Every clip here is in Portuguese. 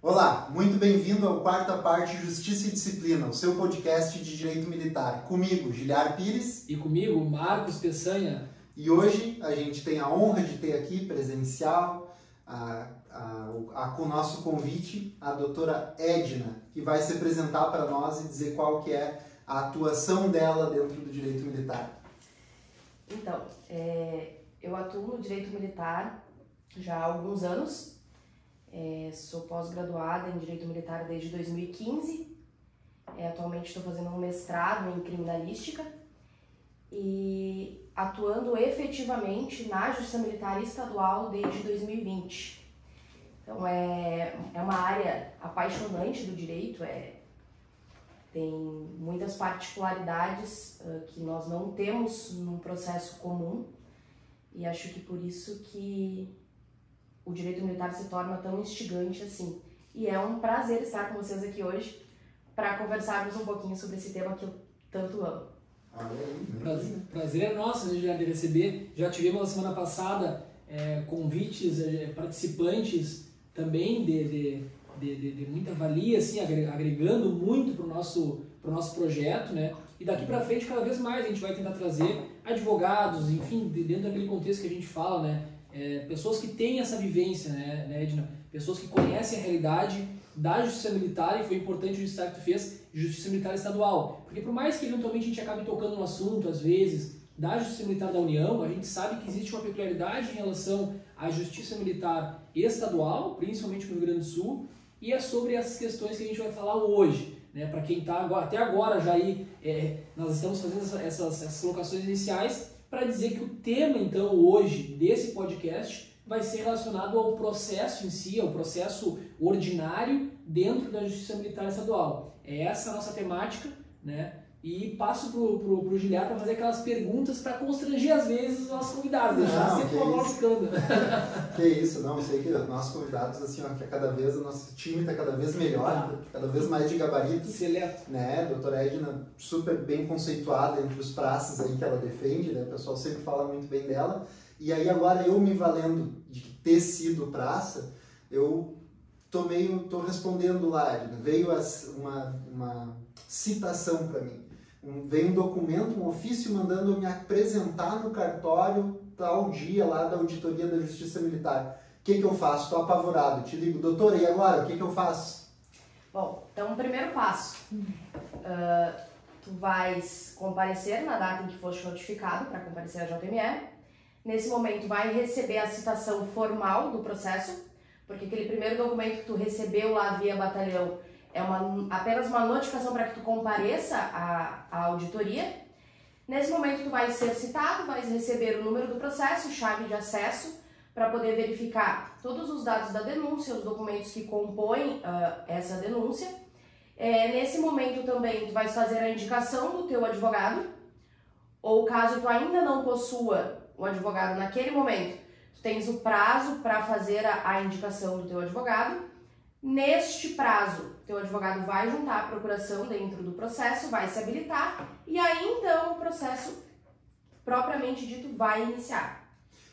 Olá, muito bem-vindo ao Quarta Parte Justiça e Disciplina, o seu podcast de Direito Militar. Comigo, Giliar Pires. E comigo, Marcos Peçanha. E hoje a gente tem a honra de ter aqui, presencial, com o nosso convite, a doutora Edna, que vai se apresentar para nós e dizer qual que é a atuação dela dentro do direito militar. Então, eu atuo no direito militar já há alguns anos. Sou pós-graduada em Direito Militar desde 2015. Atualmente estou fazendo um mestrado em Criminalística e atuando efetivamente na Justiça Militar Estadual desde 2020. Então, é uma área apaixonante do direito, tem muitas particularidades que nós não temos num processo comum e acho que por isso que o direito militar se torna tão instigante assim. E é um prazer estar com vocês aqui hoje para conversarmos um pouquinho sobre esse tema que eu tanto amo. Prazer é nosso, né, de receber. Já tivemos na semana passada convites, participantes também de muita valia, assim, agregando muito para o nosso projeto, né? E daqui para frente, cada vez mais, a gente vai tentar trazer advogados, enfim, dentro daquele contexto que a gente fala, né? Pessoas que têm essa vivência, né, Edna? Pessoas que conhecem a realidade da Justiça Militar, e foi importante o destaque que tu fez, Justiça Militar Estadual. Porque por mais que eventualmente a gente acabe tocando no assunto, às vezes, da Justiça Militar da União, a gente sabe que existe uma peculiaridade em relação à Justiça Militar Estadual, principalmente no Rio Grande do Sul, e é sobre essas questões que a gente vai falar hoje. Né? Para quem está até agora já aí, nós estamos fazendo essas colocações iniciais para dizer que o tema, então, hoje, desse podcast, vai ser relacionado ao processo em si, ao processo ordinário dentro da Justiça Militar Estadual. É essa a nossa temática, né? E passo pro Giliar para fazer aquelas perguntas para constranger, às vezes, os nossos convidados, deixar sempre uma bola ficando. Que isso, não, isso aí que nossos convidados, assim, ó, que cada vez o nosso time está cada vez melhor, cada vez mais de gabarito. Seleto. Né, doutora Edna, super bem conceituada entre os praças aí que ela defende, né, o pessoal sempre fala muito bem dela. E aí agora eu me valendo de ter sido praça, eu tô respondendo lá, Edna, veio uma citação para mim. Veio um documento, um ofício mandando eu me apresentar no cartório tal dia lá da auditoria da Justiça Militar. O que eu faço? Estou apavorado. Te ligo, doutora, e agora? O que eu faço? Bom, então o primeiro passo. Tu vais comparecer na data em que foste notificado para comparecer à JME. Nesse momento vai receber a citação formal do processo, porque aquele primeiro documento que tu recebeu lá via batalhão é apenas uma notificação para que tu compareça à auditoria. Nesse momento tu vais ser citado, vais receber o número do processo, chave de acesso, para poder verificar todos os dados da denúncia, os documentos que compõem essa denúncia. Nesse momento também tu vais fazer a indicação do teu advogado, ou caso tu ainda não possua o advogado naquele momento, tu tens o prazo para fazer a indicação do teu advogado. Neste prazo, teu advogado vai juntar a procuração dentro do processo, vai se habilitar e aí então o processo propriamente dito vai iniciar.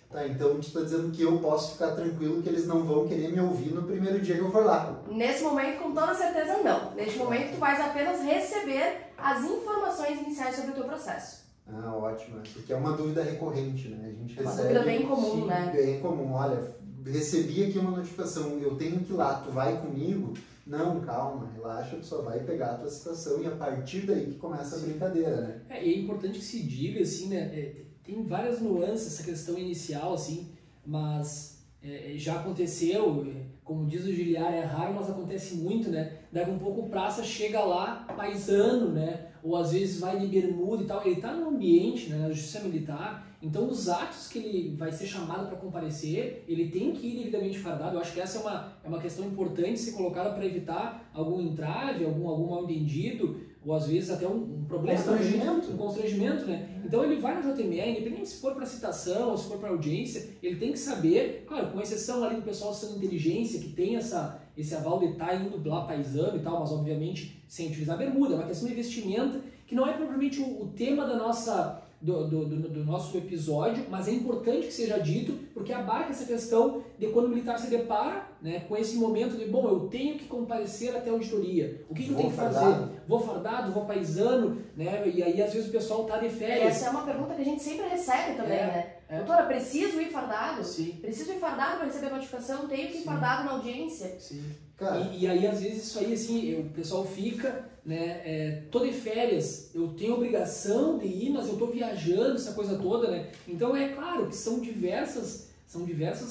Tá, então tu está dizendo que eu posso ficar tranquilo que eles não vão querer me ouvir no primeiro dia que eu for lá? Nesse momento, com toda certeza, não. Neste momento, tu vais apenas receber as informações iniciais sobre o teu processo. Ah, ótimo, porque é uma dúvida recorrente, né? A gente uma recebe... dúvida bem comum, sim, né? Bem comum, olha, recebi aqui uma notificação, eu tenho que ir lá, tu vai comigo? Não, calma, relaxa, tu só vai pegar a tua citação e a partir daí que começa a brincadeira, né? E é importante que se diga, assim, né? Tem várias nuances essa questão inicial, assim, mas já aconteceu, como diz o Giliar, é raro, mas acontece muito, né? Daqui um pouco o praça chega lá, paisano, né? Ou às vezes vai de bermuda e tal, ele está no ambiente, né, na Justiça Militar, então os atos que ele vai ser chamado para comparecer, ele tem que ir devidamente fardado. Eu acho que essa é uma questão importante ser colocada para evitar algum entrave, algum mal-entendido, ou às vezes até um problema. Constrangimento. Um constrangimento, né? Então ele vai no JME, independente se for para citação ou se for para audiência, ele tem que saber, claro, com exceção ali do pessoal sendo inteligência, que tem esse aval de estar indo lá paisano e tal, mas obviamente sem utilizar bermuda, é uma questão de vestimenta que não é propriamente o tema da nossa do nosso episódio, mas é importante que seja dito, porque abarca essa questão de quando o militar se depara, né, com esse momento de, bom, eu tenho que comparecer até a auditoria. O que eu tenho que fazer? Vou fardado, vou paisano, né? E aí às vezes o pessoal tá de férias. Essa é uma pergunta que a gente sempre recebe também, né? Doutora, preciso ir fardado? Sim. Preciso ir fardado para receber a notificação? Tenho que ir fardado na audiência? Sim. E aí às vezes isso aí, assim, o pessoal fica, né, tô de férias, eu tenho obrigação de ir, mas eu tô viajando, essa coisa toda, né? Então é claro que são diversas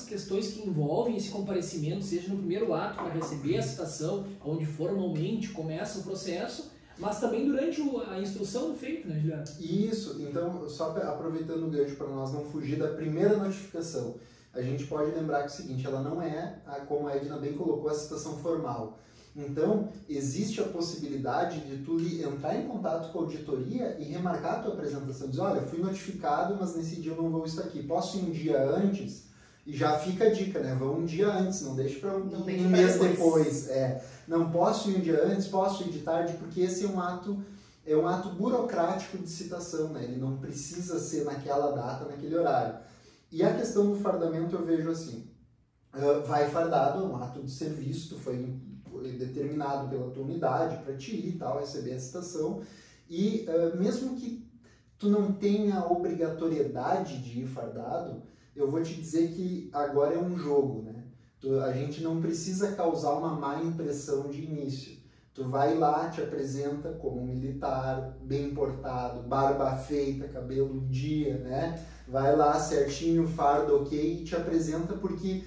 questões que envolvem esse comparecimento, seja no primeiro ato para receber a citação, onde formalmente começa o processo, mas também durante a instrução do feito, né, Juliano? Isso, então, só aproveitando o gancho para nós não fugir da primeira notificação, a gente pode lembrar que é o seguinte, ela não é, como a Edna bem colocou, a citação formal. Então, existe a possibilidade de tu entrar em contato com a auditoria e remarcar a tua apresentação, dizer, olha, fui notificado, mas nesse dia eu não vou estar aqui, posso ir um dia antes? E já fica a dica, né? Vão um dia antes, não deixe para um mês depois. Não posso ir um dia antes, posso ir de tarde, porque esse é um ato burocrático de citação, né? Ele não precisa ser naquela data, naquele horário. E a questão do fardamento eu vejo assim, vai fardado, é um ato de serviço, tu foi determinado pela tua unidade para te ir e tal, receber a citação, e mesmo que tu não tenha a obrigatoriedade de ir fardado, eu vou te dizer que agora é um jogo, né? A gente não precisa causar uma má impressão de início. Tu vai lá, te apresenta como militar, bem portado, barba feita, cabelo em dia, né? Vai lá certinho, fardo ok, e te apresenta porque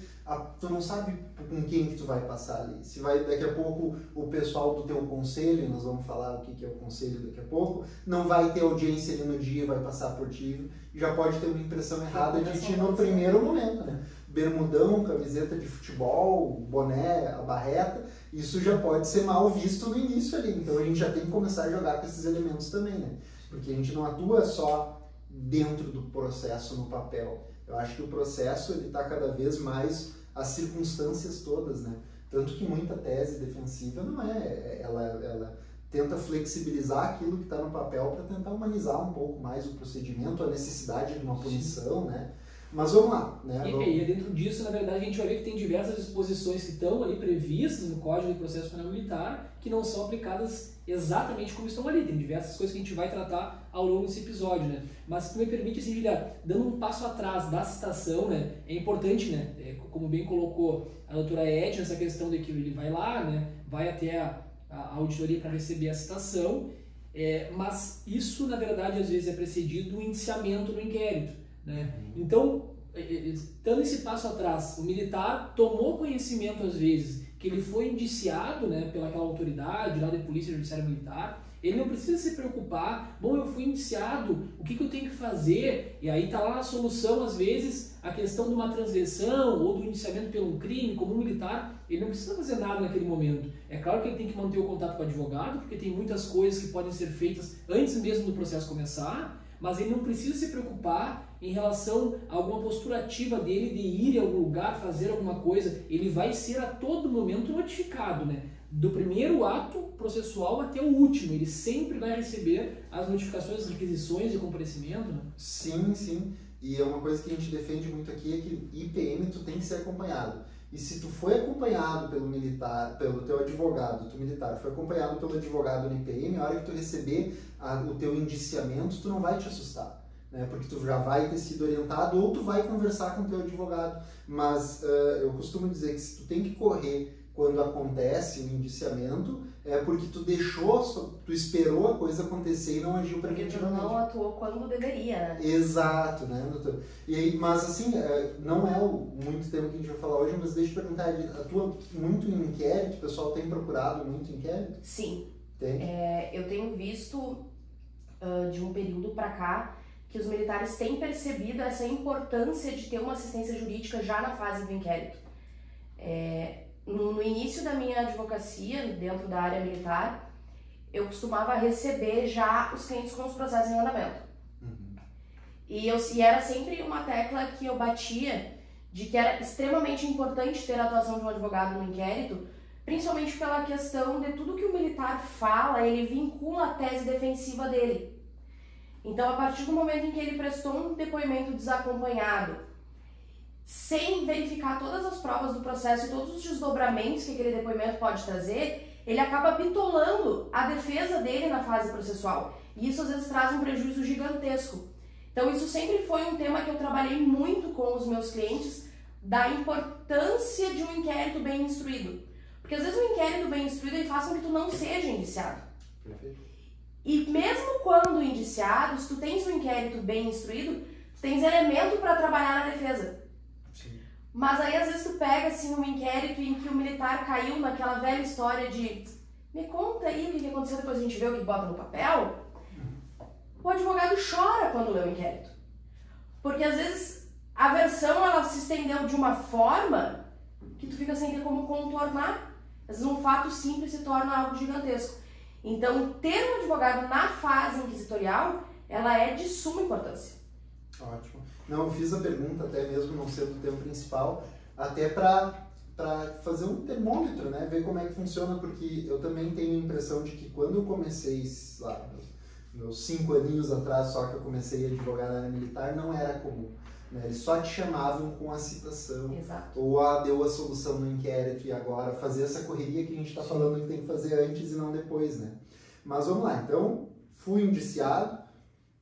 tu não sabe com quem que tu vai passar ali. Se vai daqui a pouco o pessoal do teu conselho, nós vamos falar o que é o conselho daqui a pouco, não vai ter audiência ali no dia, vai passar por ti, já pode ter uma impressão errada de ti no primeiro momento, né? Bermudão, camiseta de futebol, boné, a barreta, isso já pode ser mal visto no início ali. Então a gente já tem que começar a jogar com esses elementos também, né? Porque a gente não atua só dentro do processo no papel. Eu acho que o processo ele está cada vez mais as circunstâncias todas, né? Tanto que muita tese defensiva não ela tenta flexibilizar aquilo que está no papel para tentar humanizar um pouco mais o procedimento, a necessidade de uma punição, né? Mas vamos lá, né? E dentro disso, na verdade, a gente vai ver que tem diversas disposições que estão ali previstas no Código de Processo Penal Militar que não são aplicadas exatamente como estão ali. Tem diversas coisas que a gente vai tratar ao longo desse episódio, né? Mas se tu me permite, assim, Julia, dando um passo atrás da citação, né? É importante, né? Como bem colocou a doutora Edna, essa questão de que ele vai lá, né? Vai até a auditoria para receber a citação, mas isso, na verdade, às vezes é precedido do indiciamento no inquérito, né? Então, dando esse passo atrás, o militar tomou conhecimento, às vezes, que ele foi indiciado, né, pelaquela autoridade lá de polícia judiciária militar. Ele não precisa se preocupar, bom, eu fui indiciado, o que eu tenho que fazer? E aí está lá na solução, às vezes, a questão de uma transgressão ou do indiciamento pelo um crime, como um militar, ele não precisa fazer nada naquele momento. É claro que ele tem que manter o contato com o advogado, porque tem muitas coisas que podem ser feitas antes mesmo do processo começar, mas ele não precisa se preocupar em relação a alguma postura ativa dele de ir a algum lugar, fazer alguma coisa. Ele vai ser a todo momento notificado, né? Do primeiro ato processual até o último. Ele sempre vai receber as notificações, as requisições de comparecimento, né? Sim, sim. E é uma coisa que a gente defende muito aqui, é que IPM tu tem que ser acompanhado. E se tu foi acompanhado pelo militar, pelo teu advogado, tu militar, foi acompanhado pelo advogado no IPM, a hora que tu receber o teu indiciamento, tu não vai te assustar, né? Porque tu já vai ter sido orientado ou tu vai conversar com o teu advogado. Mas eu costumo dizer que se tu tem que correr quando acontece o indiciamento, é porque tu tu esperou a coisa acontecer e não agiu preventivamente. Porque tu não atuou quando deveria, né? Exato, né, doutor? Mas assim, não é muito tempo que a gente vai falar hoje, mas deixa eu perguntar, atua muito em inquérito? O pessoal tem procurado muito inquérito? Sim. Tem? Eu tenho visto de um período para cá que os militares têm percebido essa importância de ter uma assistência jurídica já na fase do inquérito. No início da minha advocacia, dentro da área militar, eu costumava receber já os clientes com os processos em andamento. Uhum. E era sempre uma tecla que eu batia de que era extremamente importante ter a atuação de um advogado no inquérito, principalmente pela questão de tudo que o militar fala, ele vincula a tese defensiva dele. Então, a partir do momento em que ele prestou um depoimento desacompanhado, sem verificar todas as provas do processo e todos os desdobramentos que aquele depoimento pode trazer, ele acaba bitolando a defesa dele na fase processual. E isso às vezes traz um prejuízo gigantesco. Então isso sempre foi um tema que eu trabalhei muito com os meus clientes, da importância de um inquérito bem instruído. Porque às vezes um inquérito bem instruído ele faz com que tu não seja indiciado. Perfeito. E mesmo quando indiciado, se tu tens um inquérito bem instruído, tu tens elemento para trabalhar na defesa. Sim. Mas aí às vezes tu pega assim um inquérito em que o militar caiu naquela velha história de me conta aí o que aconteceu, depois a gente vê o que bota no papel. O advogado chora quando lê o inquérito. Porque às vezes a versão ela se estendeu de uma forma que tu fica sem ter como contornar. Às vezes um fato simples se torna algo gigantesco. Então ter um advogado na fase inquisitorial, ela é de suma importância. Ótimo. Não, eu fiz a pergunta até mesmo não ser do tema principal, até para fazer um termômetro, né? Ver como é que funciona, porque eu também tenho a impressão de que quando eu comecei, lá, meus 5 aninhos atrás, só que eu comecei a advogar na área militar, não era comum. Né? Eles só te chamavam com a citação. Exato. Ou deu a solução no inquérito e agora fazer essa correria que a gente está falando que tem que fazer antes e não depois, né? Mas vamos lá, então, fui indiciado,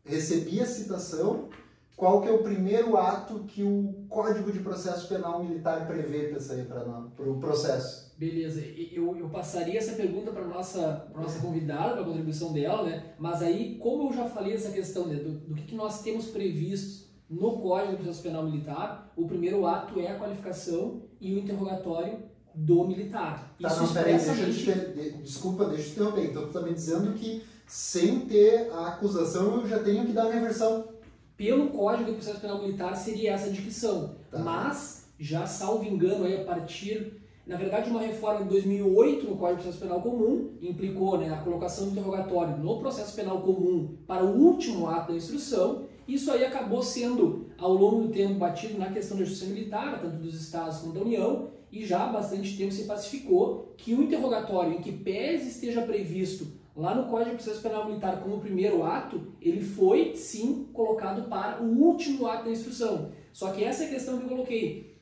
recebi a citação. Qual que é o primeiro ato que o Código de Processo Penal Militar prevê para o processo? Beleza, eu passaria essa pergunta para a nossa convidada, para a contribuição dela, né? Mas aí, como eu já falei essa questão, né, do que nós temos previsto no Código de Processo Penal Militar, o primeiro ato é a qualificação e o interrogatório do militar. Tá, Isso não, peraí, expressamente... desculpa, deixa eu te interromper. Então, tu está me dizendo que sem ter a acusação eu já tenho que dar a minha versão. Pelo Código de Processo Penal Militar seria essa dicção, Tá. Mas já salvo engano aí a partir, na verdade uma reforma em 2008 no Código de Processo Penal Comum implicou, né, a colocação do interrogatório no processo penal comum para o último ato da instrução. Isso aí acabou sendo ao longo do tempo batido na questão da justiça militar, tanto dos estados quanto da União, e já há bastante tempo se pacificou que o interrogatório em que pese esteja previsto lá no Código de Processo Penal Militar como primeiro ato, ele foi, sim, colocado para o último ato da instrução. Só que essa é a questão que eu coloquei.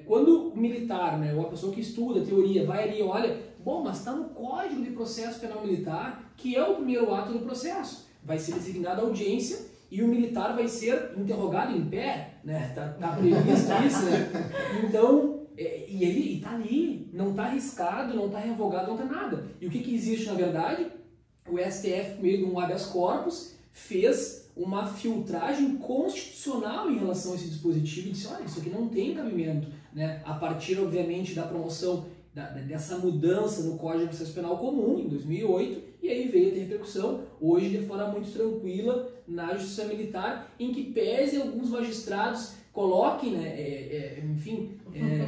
Quando o militar, né, ou a pessoa que estuda teoria, vai ali e olha, bom, mas está no Código de Processo Penal Militar, que é o primeiro ato do processo. Vai ser designada audiência e o militar vai ser interrogado em pé, né? Tá previsto isso, né? Então, e ele está ali, não está arriscado, não está revogado, não está nada. E o que existe na verdade? O STF, por meio de um habeas corpus, fez uma filtragem constitucional em relação a esse dispositivo e disse, olha, isso aqui não tem cabimento, né? A partir, obviamente, da promoção dessa mudança no Código de Processo Penal Comum, em 2008, e aí veio a ter repercussão, hoje de forma muito tranquila, na Justiça Militar, em que pese alguns magistrados coloquem, né, enfim,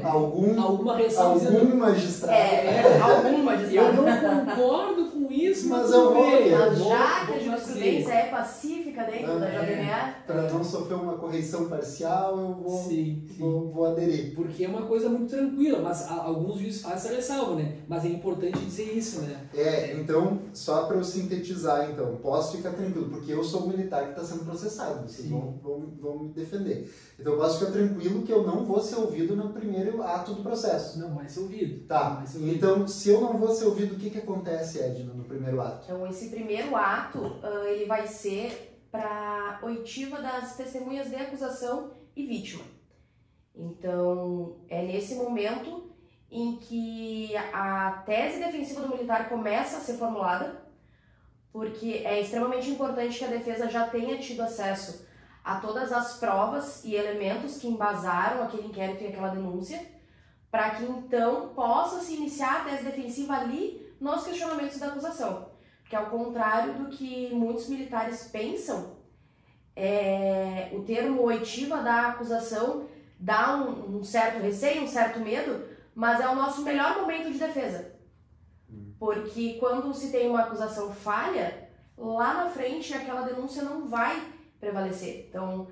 alguma ressalva. Algum magistrado. Algum magistrado. Eu não concordo com isso, mas eu vou. Mas já que a jurisprudência é pacífica dentro da JMA... Para não sofrer uma correção parcial, eu vou, sim. vou aderir. Porque é uma coisa muito tranquila, mas alguns juízes fazem essa ressalva, né? Mas é importante dizer isso, né? Então, só para eu sintetizar, então, posso ficar tranquilo, porque eu sou o militar que está sendo processado, vocês vão me defender. Então, eu posso ficar tranquilo que eu não vou ser ouvido no primeiro ato do processo. Não vai ser ouvido. Tá, então, se eu não vou ser ouvido, o que acontece, Edna, no primeiro ato? Então, esse primeiro ato, ele vai ser para oitiva das testemunhas de acusação e vítima. Então, é nesse momento em que a tese defensiva do militar começa a ser formulada, porque é extremamente importante que a defesa já tenha tido acesso a todas as provas e elementos que embasaram aquele inquérito e aquela denúncia, para que então possa se iniciar a tese defensiva ali nos questionamentos da acusação. Porque ao contrário do que muitos militares pensam, o termo oitiva da acusação dá um certo receio, um certo medo, mas é o nosso melhor momento de defesa. Porque quando se tem uma acusação falha, lá na frente aquela denúncia não vai prevalecer. Então,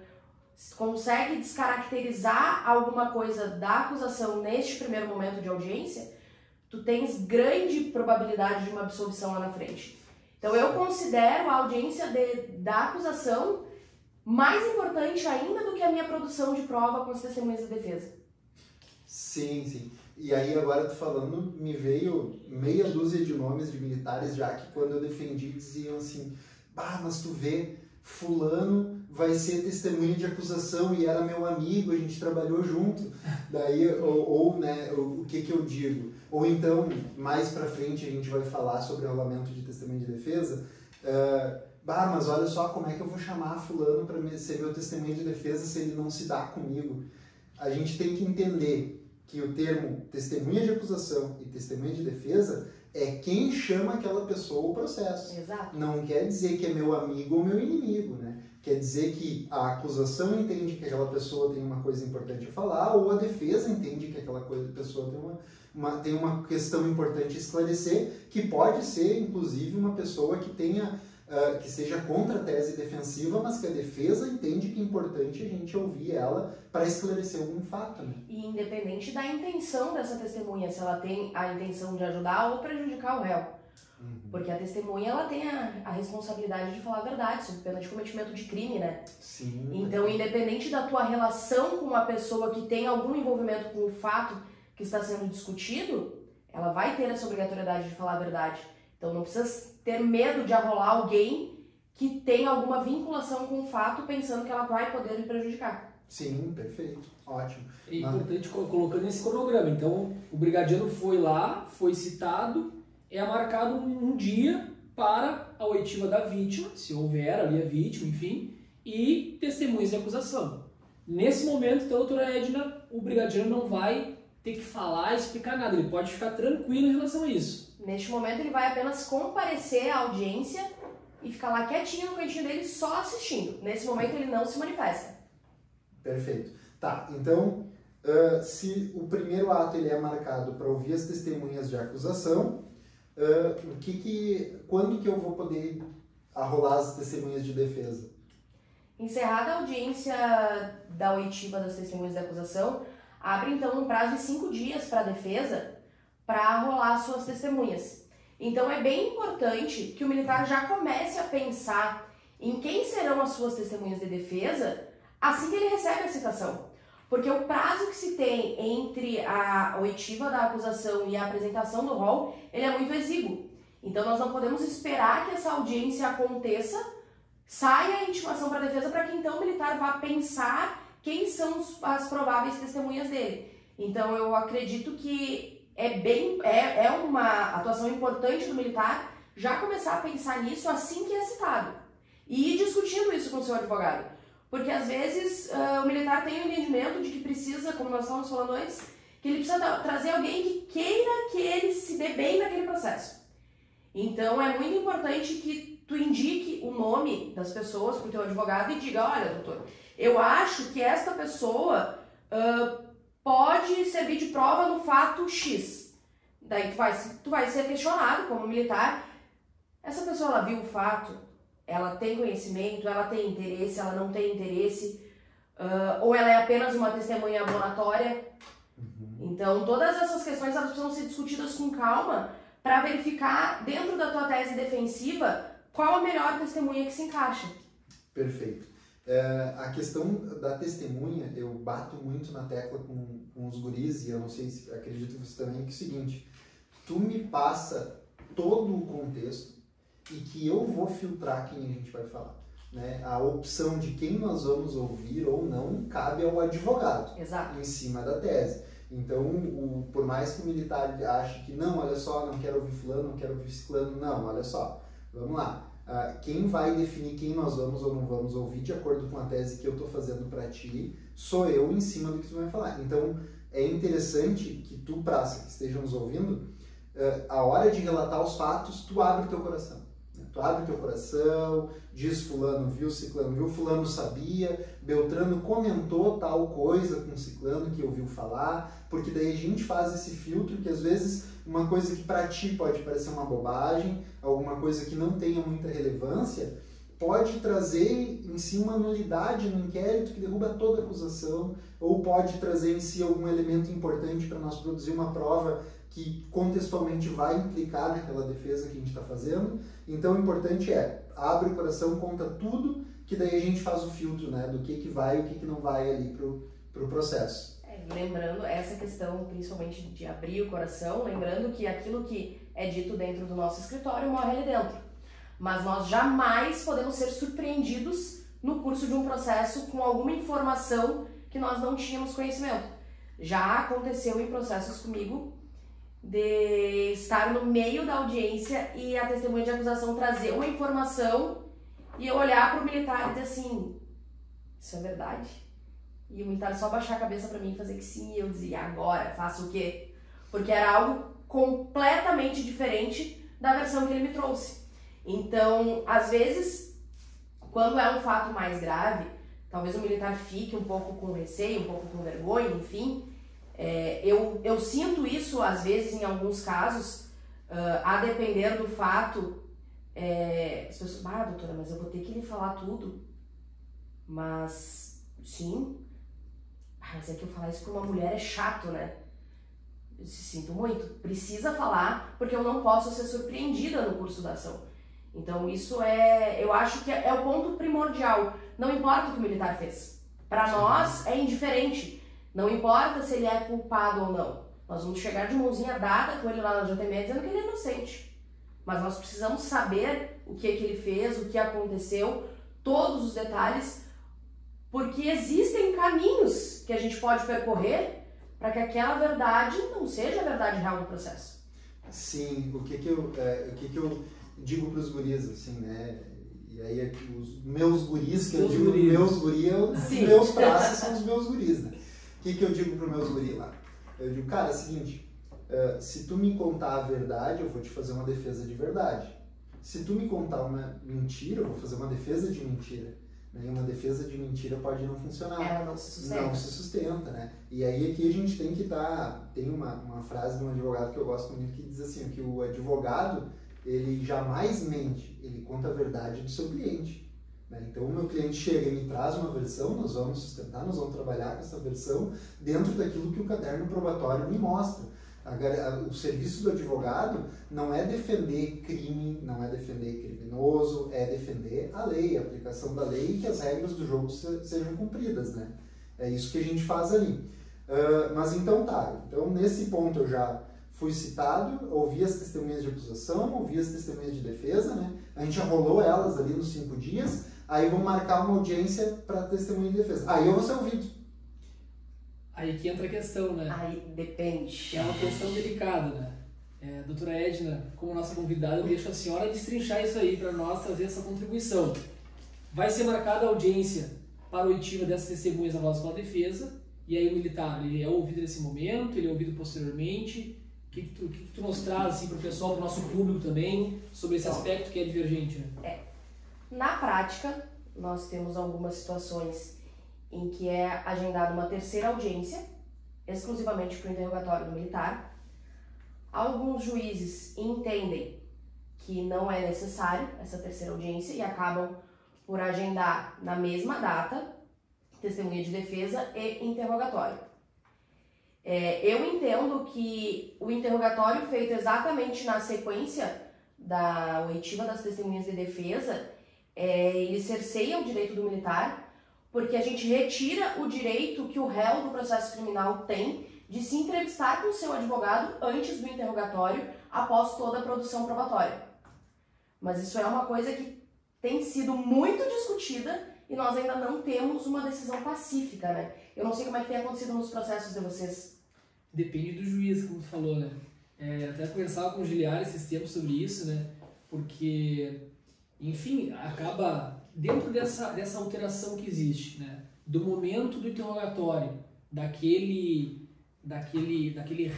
se consegue descaracterizar alguma coisa da acusação neste primeiro momento de audiência, tu tens grande probabilidade de uma absolvição lá na frente. Então eu considero a audiência da acusação mais importante ainda do que a minha produção de prova com as testemunhas da defesa. Sim, sim. E aí agora tu falando, me veio meia dúzia de nomes de militares já que quando eu defendi diziam assim, mas tu vê, fulano vai ser testemunha de acusação e era meu amigo, a gente trabalhou junto. Daí, né, o que eu digo? Ou então, mais pra frente a gente vai falar sobre o rolamento de testemunha de defesa, mas olha só, como é que eu vou chamar fulano para ser meu testemunha de defesa se ele não se dá comigo? A gente tem que entender que o termo testemunha de acusação e testemunha de defesa é quem chama aquela pessoa ao processo. Exato. Não quer dizer que é meu amigo ou meu inimigo, né? Quer dizer que a acusação entende que aquela pessoa tem uma coisa importante a falar ou a defesa entende que aquela pessoa tem uma questão importante a esclarecer, que pode ser, inclusive, uma pessoa que tenha que seja contra a tese defensiva, mas que a defesa entende que é importante a gente ouvir ela para esclarecer algum fato. Né? E independente da intenção dessa testemunha, se ela tem a intenção de ajudar ou prejudicar o réu. Porque a testemunha ela tem a responsabilidade de falar a verdade, sob pena de cometimento de crime, né? Sim. Então, independente da tua relação com a pessoa que tem algum envolvimento com o fato que está sendo discutido, ela vai ter essa obrigatoriedade de falar a verdade. Então não precisa ter medo de arrolar alguém que tem alguma vinculação com o fato pensando que ela vai poder lhe prejudicar. Sim, perfeito. Ótimo. É importante colocando esse cronograma. Então, o brigadiano foi lá, foi citado, é marcado um dia para a oitiva da vítima, se houver ali a vítima, enfim, e testemunhas de acusação. Nesse momento, então, doutora Edna, o brigadiano não vai ter que falar, explicar nada, ele pode ficar tranquilo em relação a isso. Neste momento ele vai apenas comparecer à audiência e ficar lá quietinho no cantinho dele só assistindo. Nesse momento ele não se manifesta. Perfeito. Tá, então se o primeiro ato ele é marcado para ouvir as testemunhas de acusação, quando que eu vou poder arrolar as testemunhas de defesa? Encerrada a audiência da oitiva das testemunhas de acusação, abre então um prazo de 5 dias para a defesa para arrolar suas testemunhas. Então é bem importante que o militar já comece a pensar em quem serão as suas testemunhas de defesa assim que ele recebe a citação. Porque o prazo que se tem entre a oitiva da acusação e a apresentação do rol, ele é muito exíguo. Então nós não podemos esperar que essa audiência aconteça, saia a intimação para a defesa para que então o militar vá pensar quem são as prováveis testemunhas dele. Então eu acredito que é uma atuação importante do militar já começar a pensar nisso assim que é citado. E ir discutindo isso com o seu advogado. Porque às vezes o militar tem o entendimento de que precisa, como nós estávamos falando antes, que ele precisa trazer alguém que queira que ele se dê bem naquele processo. Então é muito importante que tu indique o nome das pessoas para o teu advogado e diga, olha, doutor, eu acho que esta pessoa pode servir de prova no fato X. Daí tu vai ser questionado como militar. Essa pessoa, ela viu o fato? Ela tem conhecimento? Ela tem interesse? Ela não tem interesse? Ou ela é apenas uma testemunha abonatória? Então, todas essas questões elas precisam ser discutidas com calma para verificar, dentro da tua tese defensiva, qual a melhor testemunha que se encaixa. Perfeito. A questão da testemunha, eu bato muito na tecla com os guris, e eu não sei se acredito você também, que é o seguinte, tu me passa todo o contexto e que eu vou filtrar quem a gente vai falar. Né? A opção de quem nós vamos ouvir ou não cabe ao advogado. Exato. Em cima da tese. Então, por mais que o militar ache que não, olha só, não quero ouvir fulano, não quero ouvir ciclano, não, olha só, vamos lá. Quem vai definir quem nós vamos ou não vamos ouvir de acordo com a tese que eu estou fazendo para ti, sou eu em cima do que tu vai falar. Então, é interessante que tu, praça, que esteja nos ouvindo, a hora de relatar os fatos, tu abre o teu coração. Tu abre o teu coração, diz fulano viu, ciclano viu, fulano sabia, Beltrano comentou tal coisa com ciclano que ouviu falar, porque daí a gente faz esse filtro que às vezes uma coisa que para ti pode parecer uma bobagem, alguma coisa que não tenha muita relevância, pode trazer em si uma nulidade no inquérito que derruba toda acusação, ou pode trazer em si algum elemento importante para nós produzir uma prova que contextualmente vai implicar naquela defesa que a gente está fazendo. Então, o importante é, abre o coração, conta tudo, que daí a gente faz o filtro, né, do que vai e o que não vai ali pro processo. Lembrando essa questão, principalmente de abrir o coração, lembrando que aquilo que é dito dentro do nosso escritório morre ali dentro. Mas nós jamais podemos ser surpreendidos no curso de um processo com alguma informação que nós não tínhamos conhecimento. Já aconteceu em processos comigo de estar no meio da audiência e a testemunha de acusação trazer uma informação e eu olhar para o militar e dizer assim, isso é verdade? E o militar só baixar a cabeça para mim e fazer que sim, e eu dizia, agora, faço o quê? Porque era algo completamente diferente da versão que ele me trouxe. Então, às vezes, quando é um fato mais grave, talvez o militar fique um pouco com receio, um pouco com vergonha, enfim. Eu sinto isso, às vezes, em alguns casos, a depender do fato. As pessoas, doutora, mas eu vou ter que lhe falar tudo. Mas, sim. Mas é que eu falar isso para uma mulher é chato, né? Eu sinto muito. Precisa falar, porque eu não posso ser surpreendida no curso da ação. Então isso eu acho que é o ponto primordial. Não importa o que o militar fez. Para nós é indiferente. Não importa se ele é culpado ou não. Nós vamos chegar de mãozinha dada com ele lá na JTM dizendo que ele é inocente. Mas nós precisamos saber o que ele fez, o que aconteceu, todos os detalhes, porque existem caminhos que a gente pode percorrer para que aquela verdade não seja a verdade real do processo. Sim, o que eu digo para os guris, assim, né? E aí os meus guris, que eu digo meus guris, os meus praças são os meus guris, né? O que eu digo para os meus guris lá? Eu digo, cara, é o seguinte, se tu me contar a verdade, eu vou te fazer uma defesa de verdade. Se tu me contar uma mentira, eu vou fazer uma defesa de mentira. Né? E uma defesa de mentira pode não funcionar. Ela não se sustenta. Não se sustenta, né? E aí aqui a gente tem que tem uma frase de um advogado que eu gosto muito que diz assim, que o advogado, ele jamais mente, ele conta a verdade do seu cliente. Né? Então o meu cliente chega e me traz uma versão, nós vamos sustentar, nós vamos trabalhar com essa versão dentro daquilo que o caderno probatório me mostra. O serviço do advogado não é defender crime, não é defender criminoso, é defender a lei, a aplicação da lei e que as regras do jogo sejam cumpridas, né? É isso que a gente faz ali. Mas então tá, então nesse ponto eu já fui citado, ouvi as testemunhas de acusação, ouvi as testemunhas de defesa, né? A gente já rolou elas ali nos 5 dias, aí vamos marcar uma audiência para testemunha de defesa. Aí eu vou ser ouvido. Aí que entra a questão, né? Aí depende. É uma questão delicada, né? Doutora Edna, como nossa convidada, eu deixo a senhora destrinchar isso aí para nós trazer essa contribuição. Vai ser marcada a audiência para oitiva dessas testemunhas avaladas pela defesa, e aí o militar, ele é ouvido nesse momento, ele é ouvido posteriormente. O que tu nos traz assim, para o pessoal, para o nosso público também, sobre esse aspecto que é divergente? Né? Na prática, nós temos algumas situações em que é agendada uma terceira audiência, exclusivamente para o interrogatório do militar. Alguns juízes entendem que não é necessário essa terceira audiência e acabam por agendar na mesma data testemunha de defesa e interrogatório. Eu entendo que o interrogatório feito exatamente na sequência da oitiva das testemunhas de defesa, ele cerceia o direito do militar, porque a gente retira o direito que o réu do processo criminal tem de se entrevistar com o seu advogado antes do interrogatório, após toda a produção probatória. Mas isso é uma coisa que tem sido muito discutida e nós ainda não temos uma decisão pacífica, né? Eu não sei como é que tem acontecido nos processos de vocês. Depende do juiz, como tu falou, né? Até conversava com o Giliar esses tempos sobre isso, né? Porque, enfim, acaba dentro dessa alteração que existe, né? Do momento do interrogatório, daquele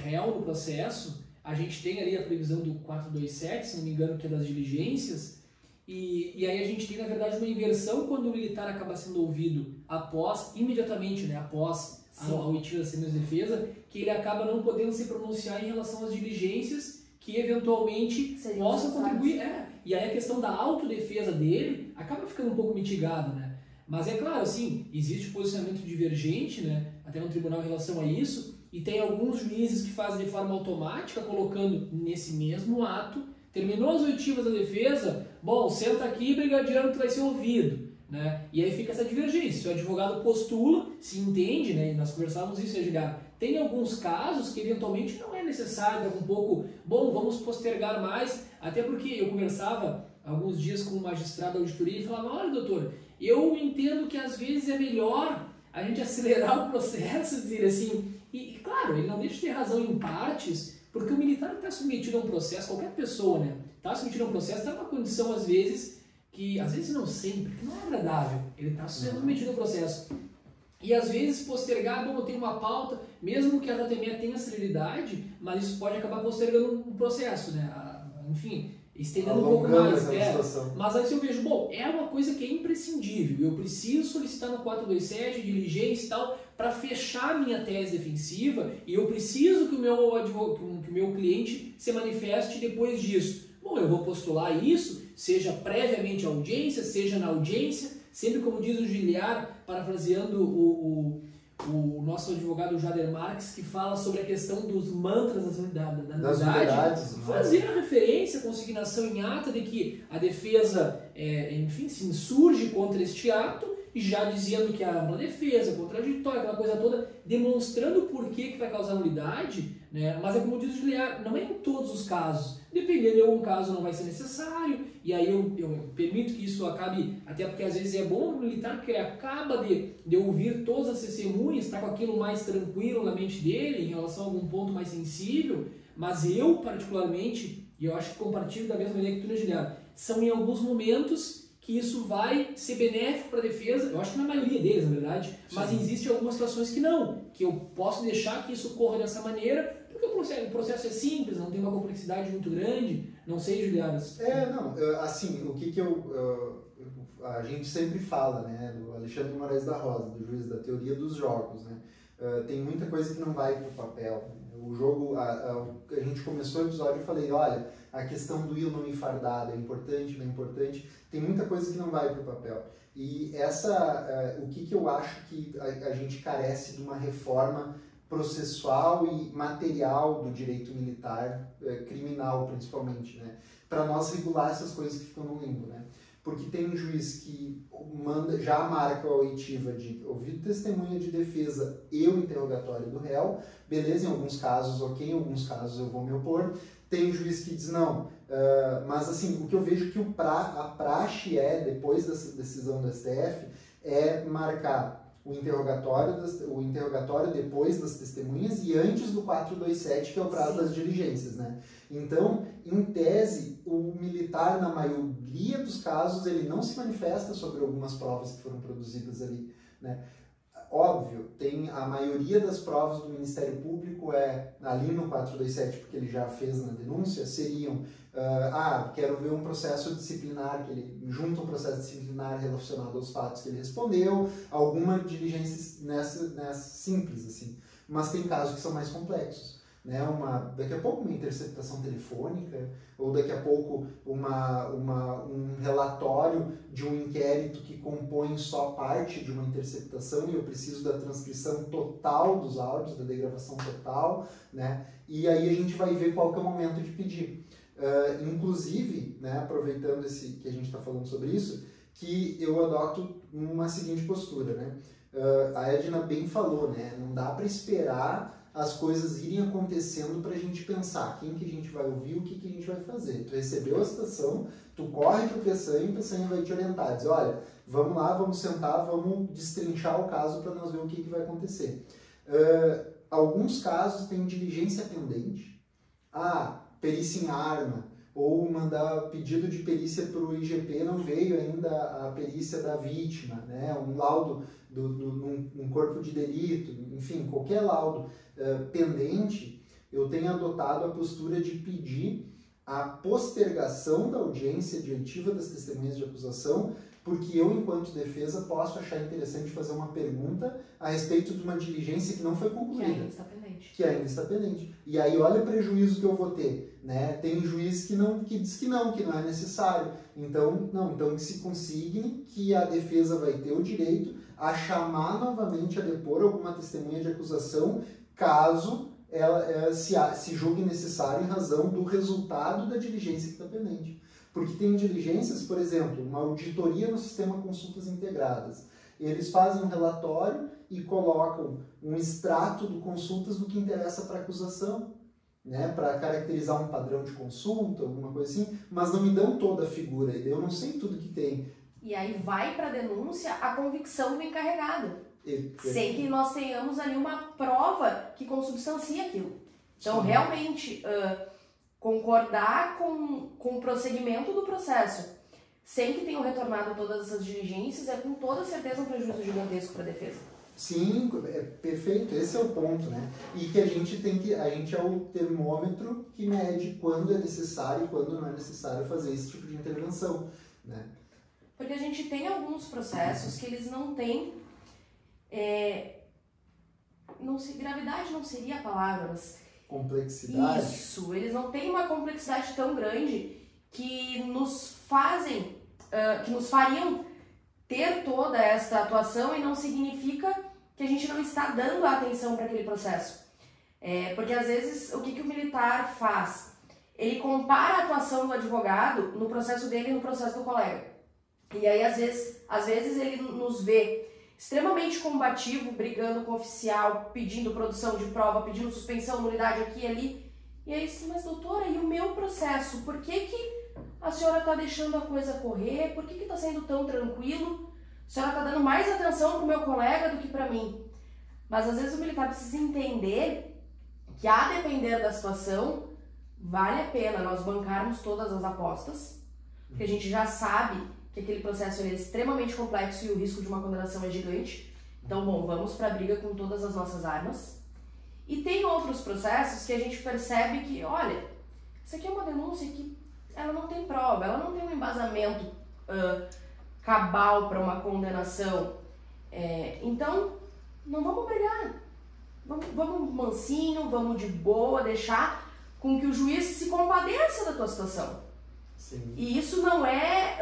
réu no processo, a gente tem ali a previsão do 427, se não me engano, que é das diligências, e aí a gente tem, na verdade, uma inversão quando o militar acaba sendo ouvido imediatamente, né? Após a oitiva das testemunhas de defesa, que ele acaba não podendo se pronunciar em relação às diligências que eventualmente possam contribuir. E aí a questão da autodefesa dele acaba ficando um pouco mitigada, né? Mas é claro, assim, existe um posicionamento divergente, né, até no tribunal em relação a isso, e tem alguns juízes que fazem de forma automática, colocando nesse mesmo ato, terminou as oitivas da defesa, bom, senta aqui, brigadiano, tu vai ser ouvido. Né? E aí fica essa divergência. Se o advogado postula, se entende, né? E nós conversávamos isso, Edgar, tem alguns casos que eventualmente não é necessário, um pouco, bom, vamos postergar mais, até porque eu conversava alguns dias com um magistrado da auditoria e falava, olha doutor, eu entendo que às vezes é melhor a gente acelerar o processo, dizer assim, e claro, ele não deixa de ter razão em partes, porque o militar está submetido a um processo, qualquer pessoa, né, está submetido a um processo, está numa condição às vezes, que às vezes não sempre, que não é agradável, ele está sendo submetido ao processo. E às vezes postergar, bom, eu tenho uma pauta, mesmo que a JME tenha celeridade, mas isso pode acabar postergando o processo, né? Enfim, estendendo um pouco mais. Mas aí se eu vejo, bom, é uma coisa que é imprescindível, eu preciso solicitar no 427, diligência e tal, para fechar a minha tese defensiva, e eu preciso que o meu cliente se manifeste depois disso. Bom, eu vou postular isso, seja previamente à audiência, seja na audiência, sempre como diz o Giliar, parafraseando o nosso advogado Jader Marques, que fala sobre a questão dos mantras da nulidade, fazer a referência, a consignação em ata de que a defesa, enfim, se insurge contra este ato, e já dizendo que é uma defesa, contraditória, aquela coisa toda, demonstrando por que vai causar nulidade, né? Mas é como diz o Giliar, não é em todos os casos. Dependendo de algum caso não vai ser necessário, e aí eu permito que isso acabe, até porque às vezes é bom o militar que ele acaba de ouvir todas as testemunhas, está com aquilo mais tranquilo na mente dele, em relação a algum ponto mais sensível, mas eu particularmente, e eu acho que compartilho da mesma maneira que tu, né, Giliar, são em alguns momentos que isso vai ser benéfico para a defesa, eu acho que na maioria deles, na verdade, sim, mas existem algumas situações que não, que eu posso deixar que isso ocorra dessa maneira, porque o processo é simples, não tem uma complexidade muito grande, não sei, Juliano. Assim, o que a gente sempre fala, né, do Alexandre Moraes da Rosa, do juiz da teoria dos jogos, né, tem muita coisa que não vai para o papel. O jogo, a gente começou o episódio e falei, olha, a questão do não me fardado é importante, não é importante, tem muita coisa que não vai para o papel. E o que eu acho que a gente carece de uma reforma processual e material do direito militar, criminal principalmente, né? Para nós regular essas coisas que ficam no limbo, né? Porque tem um juiz que já marca a oitiva de ouvir testemunha de defesa e o interrogatório do réu, beleza, em alguns casos ok, em alguns casos eu vou me opor. Tem um juiz que diz não, mas assim, o que eu vejo que a praxe depois dessa decisão do STF, é marcar o interrogatório depois das testemunhas e antes do 427, que é o prazo das diligências, né? Então, em tese, o militar, na maioria dos casos, ele não se manifesta sobre algumas provas que foram produzidas ali, né? Óbvio, tem a maioria das provas do Ministério Público ali no 427, porque ele já fez na denúncia, seriam, quero ver um processo disciplinar, que ele junta um processo disciplinar relacionado aos fatos que ele respondeu, alguma diligência nessa simples, assim. Mas tem casos que são mais complexos, né? Daqui a pouco uma interceptação telefônica, ou daqui a pouco um relatório de um inquérito que compõe só parte de uma interceptação e eu preciso da transcrição total dos áudios, da degravação total, né? E aí a gente vai ver qual que é o momento de pedir. Inclusive, né, aproveitando que a gente está falando sobre isso, que eu adoto uma seguinte postura, né? A Edna bem falou, né? Não dá para esperar as coisas irem acontecendo para a gente pensar quem que a gente vai ouvir, o que a gente vai fazer. Tu recebeu a citação, tu corre para o Peçanha e o Peçanha vai te orientar, diz, olha, vamos lá, vamos sentar, vamos destrinchar o caso para nós ver o que vai acontecer. Alguns casos tem diligência pendente, perícia em arma, ou mandar pedido de perícia para o IGP, não veio ainda a perícia da vítima, né? Um laudo num corpo de delito, enfim, qualquer laudo pendente, eu tenho adotado a postura de pedir a postergação da audiência de oitiva das testemunhas de acusação, porque eu, enquanto defesa, posso achar interessante fazer uma pergunta a respeito de uma diligência que não foi concluída. Que ainda está pendente. E aí olha o prejuízo que eu vou ter, né? Tem juiz que diz que não é necessário. Então que se consigne que a defesa vai ter o direito a chamar novamente a depor alguma testemunha de acusação caso ela se julgue necessário em razão do resultado da diligência que está pendente. Porque tem diligências, por exemplo, uma auditoria no sistema consultas integradas. Eles fazem um relatório e colocam um extrato do consultas do que interessa para a acusação, né, para caracterizar um padrão de consulta, alguma coisa assim, mas não me dão toda a figura, eu não sei tudo que tem. E aí vai para a denúncia a convicção do encarregado, sem que nós tenhamos ali uma prova que consubstancie aquilo. Então, sim, realmente, concordar com o prosseguimento do processo, sem que tenham retornado todas essas diligências, é com toda certeza um prejuízo gigantesco para a defesa. Sim, perfeito, esse é o ponto, né? E que a gente é o termômetro que mede quando é necessário e quando não é necessário fazer esse tipo de intervenção, né? Porque a gente tem alguns processos que eles não têm, gravidade não seria a palavra, mas... Complexidade. Isso, eles não têm uma complexidade tão grande que nos fazem, que nos fariam ter toda esta atuação, e não significa que a gente não está dando atenção para aquele processo. Porque às vezes o que o militar faz? Ele compara a atuação do advogado no processo dele e no processo do colega. E aí às vezes ele nos vê extremamente combativo, brigando com o oficial, pedindo produção de prova, pedindo suspensão, nulidade aqui e ali. E aí, mas doutora, e o meu processo? Por que a senhora está deixando a coisa correr? Por que está sendo tão tranquilo? A senhora está dando mais atenção para o meu colega do que para mim. Mas às vezes o militar precisa entender que, a depender da situação, vale a pena nós bancarmos todas as apostas, porque a gente já sabe que aquele processo é extremamente complexo e o risco de uma condenação é gigante. Então, bom, vamos para a briga com todas as nossas armas. E tem outros processos que a gente percebe que, olha, isso aqui é uma denúncia que ela não tem prova, ela não tem um embasamento cabal para uma condenação. Então, não vamos brigar. Vamos mansinho, vamos de boa, deixar com que o juiz se compadeça da tua situação. Sim. E isso não é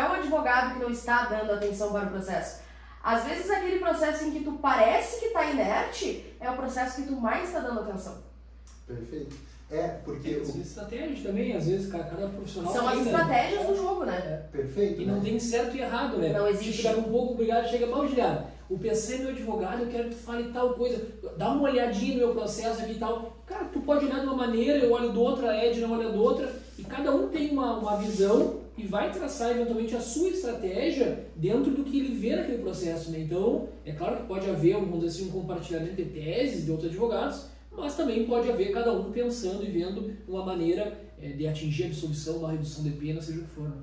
o advogado que não está dando atenção para o processo. Às vezes aquele processo em que tu parece que está inerte é o processo que tu mais está dando atenção. Perfeito. Porque... estratégia também, às vezes, cada profissional... São as estratégias do jogo, né? Perfeito. E não tem certo e errado, né? Não existe. Tipo, um pouco obrigado, chega mal, Juliano. O PC é meu advogado, eu quero que tu fale tal coisa. Dá uma olhadinha no meu processo aqui e tal. Cara, tu pode olhar de uma maneira, eu olho de outra, a Edna olha de outra. E cada um tem uma visão e vai traçar eventualmente a sua estratégia dentro do que ele vê naquele processo, né? Então, é claro que pode haver, vamos dizer assim, um compartilhamento de teses de outros advogados, mas também pode haver cada um pensando e vendo uma maneira de atingir a absolvição, uma redução de pena, seja o que for. Né?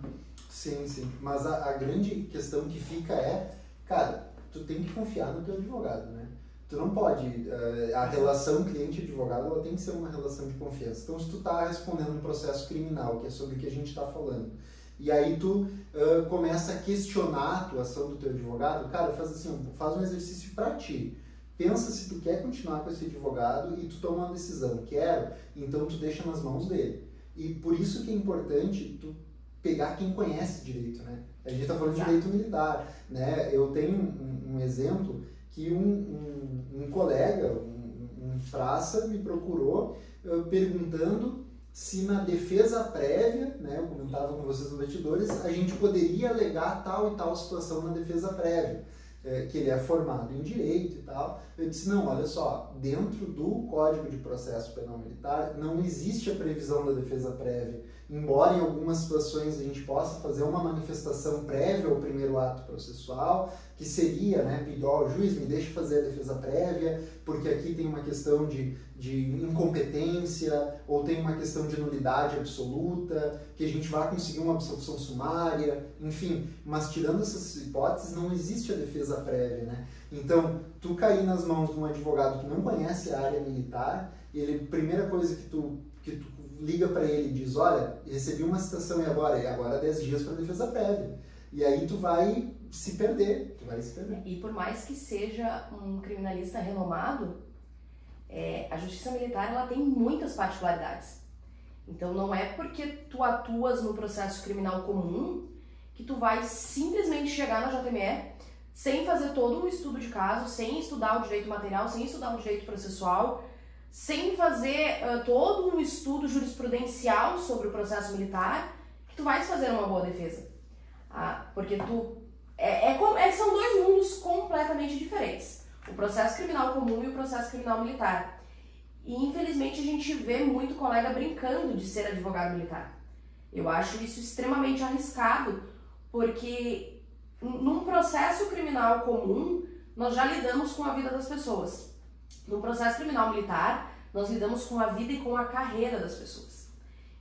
Sim, sim. Mas a grande questão que fica cara, tu tem que confiar no teu advogado, né? Tu não pode, a relação cliente-advogado, ela tem que ser uma relação de confiança. Então, se tu tá respondendo um processo criminal, que é sobre o que a gente está falando, e aí tu começa a questionar a atuação do teu advogado, cara, faz um exercício para ti. Pensa se tu quer continuar com esse advogado e tu toma uma decisão. Quero, então tu deixa nas mãos dele. E por isso que é importante tu pegar quem conhece direito, né? A gente está falando de direito militar, né? Eu tenho um exemplo que um colega, um praça, me procurou perguntando se na defesa prévia, né, eu comentava com vocês nos bastidores, a gente poderia alegar tal e tal situação na defesa prévia, que ele é formado em direito e tal. Eu disse, não, olha só, dentro do Código de Processo Penal Militar não existe a previsão da defesa prévia, embora em algumas situações a gente possa fazer uma manifestação prévia ao primeiro ato processual, que seria, né, pedir, ó, juiz, me deixe fazer a defesa prévia, porque aqui tem uma questão de incompetência, ou tem uma questão de nulidade absoluta, que a gente vai conseguir uma absolução sumária, enfim, mas tirando essas hipóteses, não existe a defesa prévia, né? Então, tu cair nas mãos de um advogado que não conhece a área militar, ele, primeira coisa que tu liga para ele e diz, olha, recebi uma citação e agora 10 dias para defesa prévia. E aí tu vai se perder, E por mais que seja um criminalista renomado, a justiça militar ela tem muitas particularidades. Então não é porque tu atuas no processo criminal comum que tu vai simplesmente chegar na JME, sem fazer todo um estudo de caso, sem estudar o direito material, sem estudar o direito processual, sem fazer todo um estudo jurisprudencial sobre o processo militar, que tu vais fazer uma boa defesa. Porque são dois mundos completamente diferentes. O processo criminal comum e o processo criminal militar. E infelizmente a gente vê muito colega brincando de ser advogado militar. Eu acho isso extremamente arriscado, porque num processo criminal comum, nós já lidamos com a vida das pessoas. No processo criminal militar, nós lidamos com a vida e com a carreira das pessoas.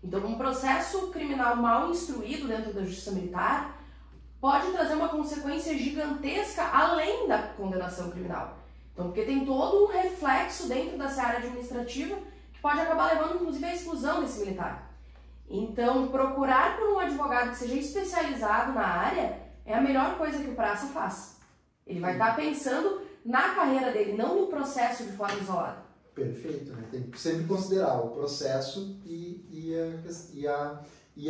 Então, um processo criminal mal instruído dentro da justiça militar pode trazer uma consequência gigantesca além da condenação criminal. Então, porque tem todo um reflexo dentro dessa área administrativa que pode acabar levando, inclusive, à exclusão desse militar. Então, procurar por um advogado que seja especializado na área é a melhor coisa que o praça faz. Ele vai estar pensando na carreira dele, não no processo de forma isolada. Perfeito, né? Tem que sempre considerar o processo e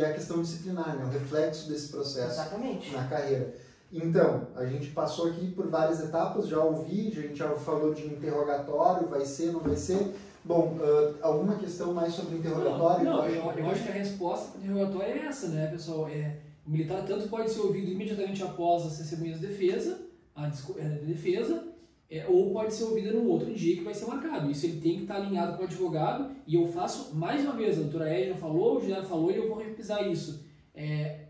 a questão disciplinar, né? O reflexo desse processo. Exatamente. Na carreira. Então, a gente passou aqui por várias etapas, já ouvi, a gente já falou de interrogatório, vai ser, não vai ser. Bom, alguma questão mais sobre interrogatório? Não, eu acho que a resposta para o interrogatório é essa, né, pessoal? O militar tanto pode ser ouvido imediatamente após as testemunhas de defesa, ou pode ser ouvida no outro dia que vai ser marcado. Isso ele tem que estar alinhado com o advogado, e eu faço mais uma vez, a doutora Edna falou, o Juliano falou, e eu vou repisar isso.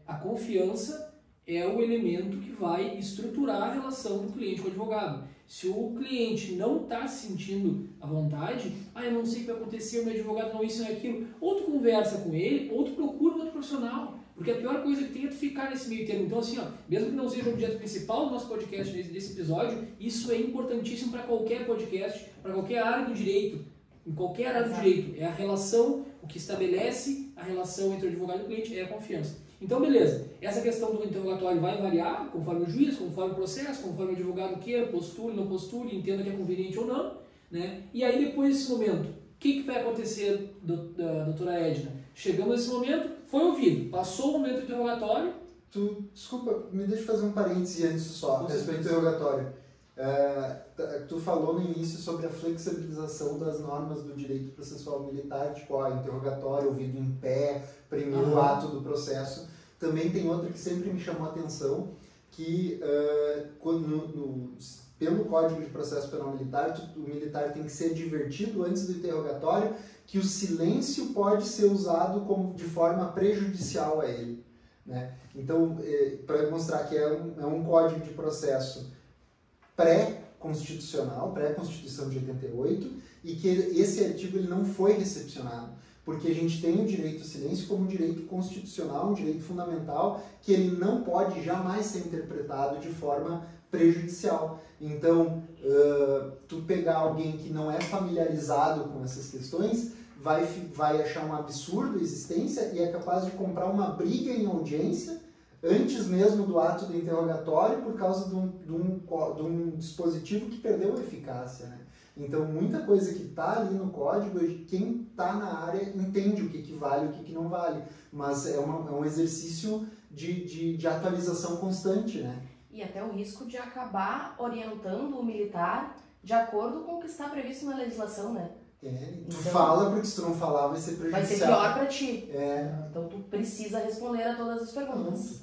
A confiança é o elemento que vai estruturar a relação do cliente com o advogado. Se o cliente não está se sentindo à vontade, eu não sei o que vai acontecer, o meu advogado não isso ou aquilo, ou tu conversa com ele, ou tu procura um outro profissional. Porque a pior coisa que tem é tu ficar nesse meio termo. Então, assim, mesmo que não seja o objeto principal do nosso podcast desse episódio, isso é importantíssimo para qualquer podcast, para qualquer área do direito. Em qualquer área do direito. É a relação, o que estabelece a relação entre o advogado e o cliente é a confiança. Então, beleza. Essa questão do interrogatório vai variar conforme o juiz, conforme o processo, conforme o advogado queira, postule, não postule, entenda que é conveniente ou não, né? E aí, depois desse momento, o que vai acontecer, doutora Edna? Chegamos nesse momento, foi ouvido, passou o momento do interrogatório. Desculpa, me deixa fazer um parêntese antes só, a respeito do interrogatório. Tu falou no início sobre a flexibilização das normas do direito processual militar, tipo, interrogatório, ouvido em pé, primeiro ato do processo. Também tem outra que sempre me chamou a atenção, que pelo Código de Processo Penal Militar, o militar tem que ser advertido antes do interrogatório que o silêncio pode ser usado de forma prejudicial a ele, né? Então, para mostrar que é um Código de Processo pré-constitucional, pré-constituição de 88, e que esse artigo ele não foi recepcionado, porque a gente tem o direito ao silêncio como um direito constitucional, um direito fundamental, que ele não pode jamais ser interpretado de forma prejudicial. Então, tu pegar alguém que não é familiarizado com essas questões, vai achar um absurdo a existência e é capaz de comprar uma briga em audiência antes mesmo do ato do interrogatório por causa de um dispositivo que perdeu a eficácia, né? Então, muita coisa que está ali no código, quem está na área entende o que vale e o que não vale, mas é um exercício de atualização constante, né? E até o risco de acabar orientando o militar de acordo com o que está previsto na legislação, né? Tu fala, porque se tu não falar vai ser prejudicial. Vai ser pior para ti. Então tu precisa responder a todas as perguntas.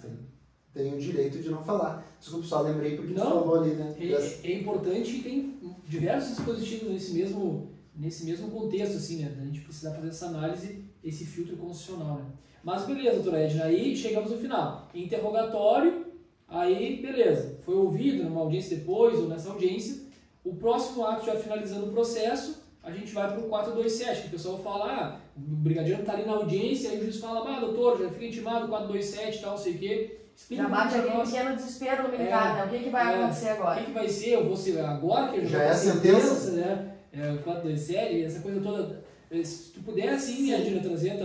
Tem o direito de não falar. Desculpa, só lembrei porque tu falou ali, né? É importante e tem diversos dispositivos nesse mesmo contexto, assim, né? A gente precisa fazer essa análise, esse filtro constitucional, né? Mas beleza, doutora Edna, aí chegamos no final. Interrogatório, aí beleza, foi ouvido numa audiência depois ou nessa audiência. O próximo ato, já finalizando o processo, a gente vai para o 427, que o pessoal fala, o brigadeiro está ali na audiência, aí o juiz fala, doutor, já fica intimado, 427 e tal, não sei o quê. Já bate aquele pequeno desespero no militar, né? O que vai acontecer agora? O que vai ser? Eu vou ser agora, que já é a sentença, né? 427, essa coisa toda. Se tu puder, assim, Edna, trazer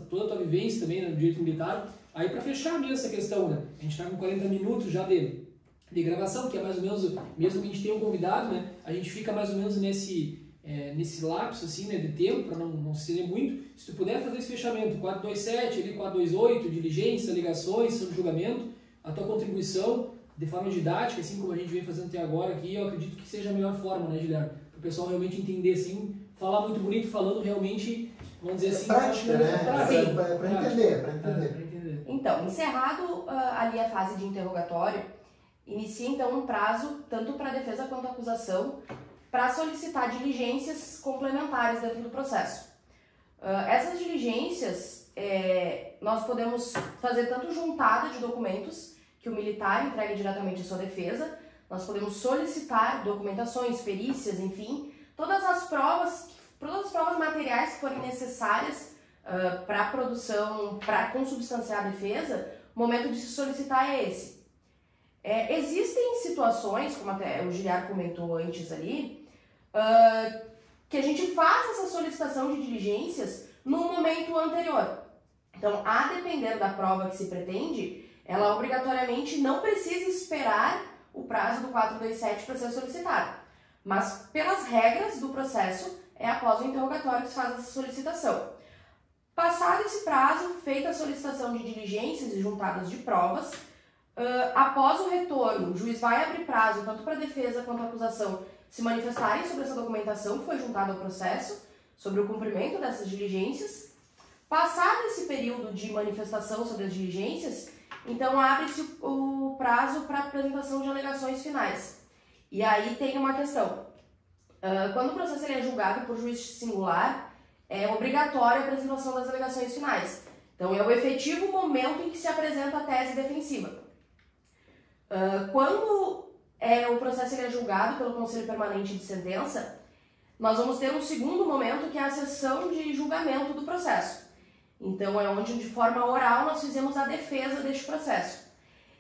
toda a tua vivência também no direito militar, aí para fechar mesmo essa questão, né? A gente está com 40 minutos já de gravação, que é mais ou menos, mesmo que a gente tenha um convidado, né? A gente fica mais ou menos nesse lapso assim, né, de tempo, para não se estender muito. Se tu puder fazer esse fechamento, 427, ali 428, diligência, alegações, julgamento, a tua contribuição de forma didática, assim como a gente vem fazendo até agora aqui, eu acredito que seja a melhor forma, né, Guilherme? Para o pessoal realmente entender, assim, falar muito bonito, falando realmente, vamos dizer assim... Prática, né? Para entender, para entender. Para entender. Então, encerrado ali a fase de interrogatório, inicia então um prazo, tanto para a defesa quanto a acusação, para solicitar diligências complementares dentro do processo. Essas diligências, nós podemos fazer tanto juntada de documentos que o militar entregue diretamente à sua defesa, nós podemos solicitar documentações, perícias, enfim, todas as provas materiais que forem necessárias para a produção, para consubstanciar a defesa. O momento de se solicitar é esse. Existem situações, como até o Giliar comentou antes ali, que a gente faz essa solicitação de diligências no momento anterior. Então, a depender da prova que se pretende, ela obrigatoriamente não precisa esperar o prazo do 427 para ser solicitada. Mas, pelas regras do processo, é após o interrogatório que se faz essa solicitação. Passado esse prazo, feita a solicitação de diligências e juntadas de provas, após o retorno, o juiz vai abrir prazo tanto para a defesa quanto a acusação se manifestarem sobre essa documentação que foi juntada ao processo, sobre o cumprimento dessas diligências. Passado esse período de manifestação sobre as diligências, então abre-se o prazo para apresentação de alegações finais. E aí tem uma questão. Quando o processo é julgado por juiz singular, é obrigatória a apresentação das alegações finais. Então é o efetivo momento em que se apresenta a tese defensiva. Quando o processo é julgado pelo Conselho Permanente de Sentença, nós vamos ter um segundo momento, que é a sessão de julgamento do processo. Então, é onde, de forma oral, nós fizemos a defesa deste processo.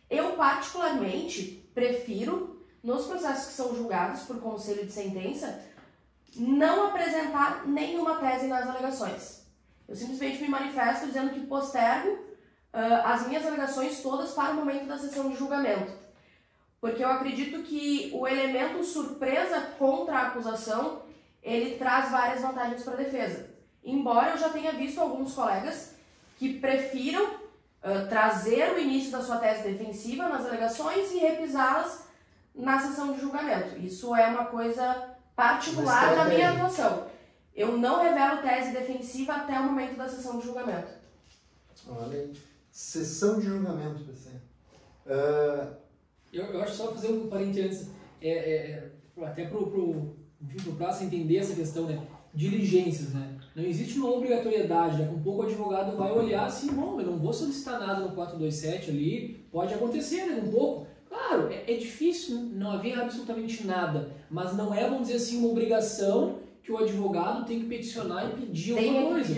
Eu, particularmente, prefiro, nos processos que são julgados por Conselho de Sentença, não apresentar nenhuma tese nas alegações. Eu simplesmente me manifesto dizendo que postergo as minhas alegações todas para o momento da sessão de julgamento. Porque eu acredito que o elemento surpresa contra a acusação, ele traz várias vantagens para a defesa. Embora eu já tenha visto alguns colegas que prefiram trazer o início da sua tese defensiva nas alegações e repisá-las na sessão de julgamento. Isso é uma coisa particular da minha atuação. Eu não revelo tese defensiva até o momento da sessão de julgamento. Olha aí. Sessão de julgamento, PC. Eu acho só fazer um parênteses até pro praça entender essa questão, né? Diligências, né? Não existe uma obrigatoriedade, né? Um pouco o advogado vai olhar assim, bom, eu não vou solicitar nada no 427 ali, pode acontecer, né? Um pouco. Claro, é difícil não haver absolutamente nada, mas não é, vamos dizer assim, uma obrigação que o advogado tem que peticionar e pedir alguma coisa.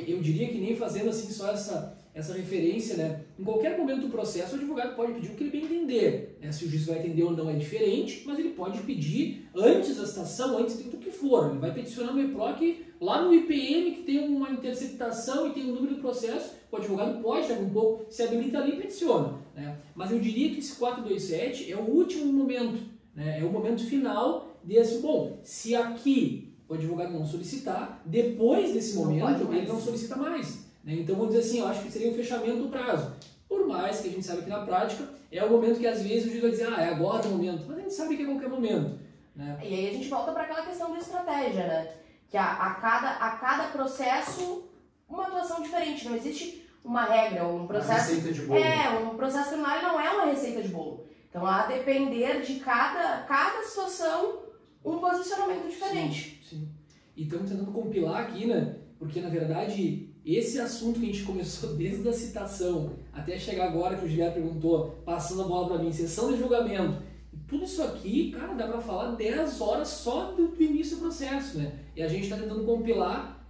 Eu diria que nem fazendo assim só essa referência, né? Em qualquer momento do processo, o advogado pode pedir o que ele bem entender. Né? Se o juiz vai entender ou não é diferente, mas ele pode pedir antes da citação, antes do que for. Ele vai peticionar no EPROC, lá no IPM, que tem uma interceptação e tem um número do processo, o advogado pode, daqui um pouco, se habilita ali e peticiona. Né? Mas eu diria que esse 427 é o último momento, né? É o momento final desse, bom, se aqui o advogado não solicitar, depois desse momento ele não solicita mais. Então, vamos dizer assim, eu acho que seria o fechamento do prazo. Por mais que a gente sabe que na prática é o momento que às vezes o juiz vai dizer, é agora o momento, mas a gente sabe que é qualquer momento. Né? E aí a gente volta para aquela questão de estratégia, né? Que a cada processo, uma atuação diferente, não existe uma regra, um processo... Uma receita de bolo. Um processo criminal não é uma receita de bolo. Então, a depender de cada situação, um posicionamento diferente. Sim. E estamos tentando compilar aqui, né? Porque, na verdade, esse assunto que a gente começou desde a citação até chegar agora que o Giliar perguntou, passando a bola para mim, sessão de julgamento, tudo isso aqui, cara, dá para falar 10 horas só do início do processo, né? E a gente está tentando compilar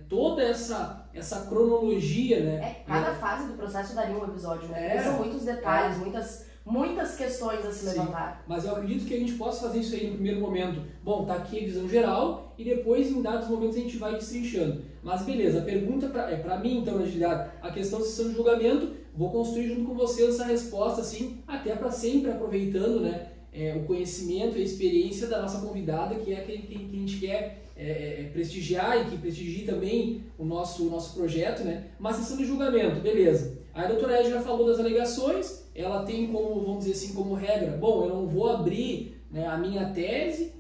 toda essa cronologia, né? Cada fase do processo daria um episódio, né? Porque são muitos detalhes, muitas questões a se levantar. Mas eu acredito que a gente possa fazer isso aí no primeiro momento. Bom, tá aqui a visão geral e depois em dados momentos a gente vai destrinchando. Mas beleza, a pergunta para mim então, né, Giliar, a questão da sessão de julgamento, vou construir junto com vocês essa resposta assim, até para sempre aproveitando, né, o conhecimento e a experiência da nossa convidada, que é quem a gente quer prestigiar e que prestigie também o nosso projeto, né? Uma sessão de julgamento, beleza. A doutora Edna falou das alegações, ela tem como, vamos dizer assim, como regra, bom, eu não vou abrir, né, a minha tese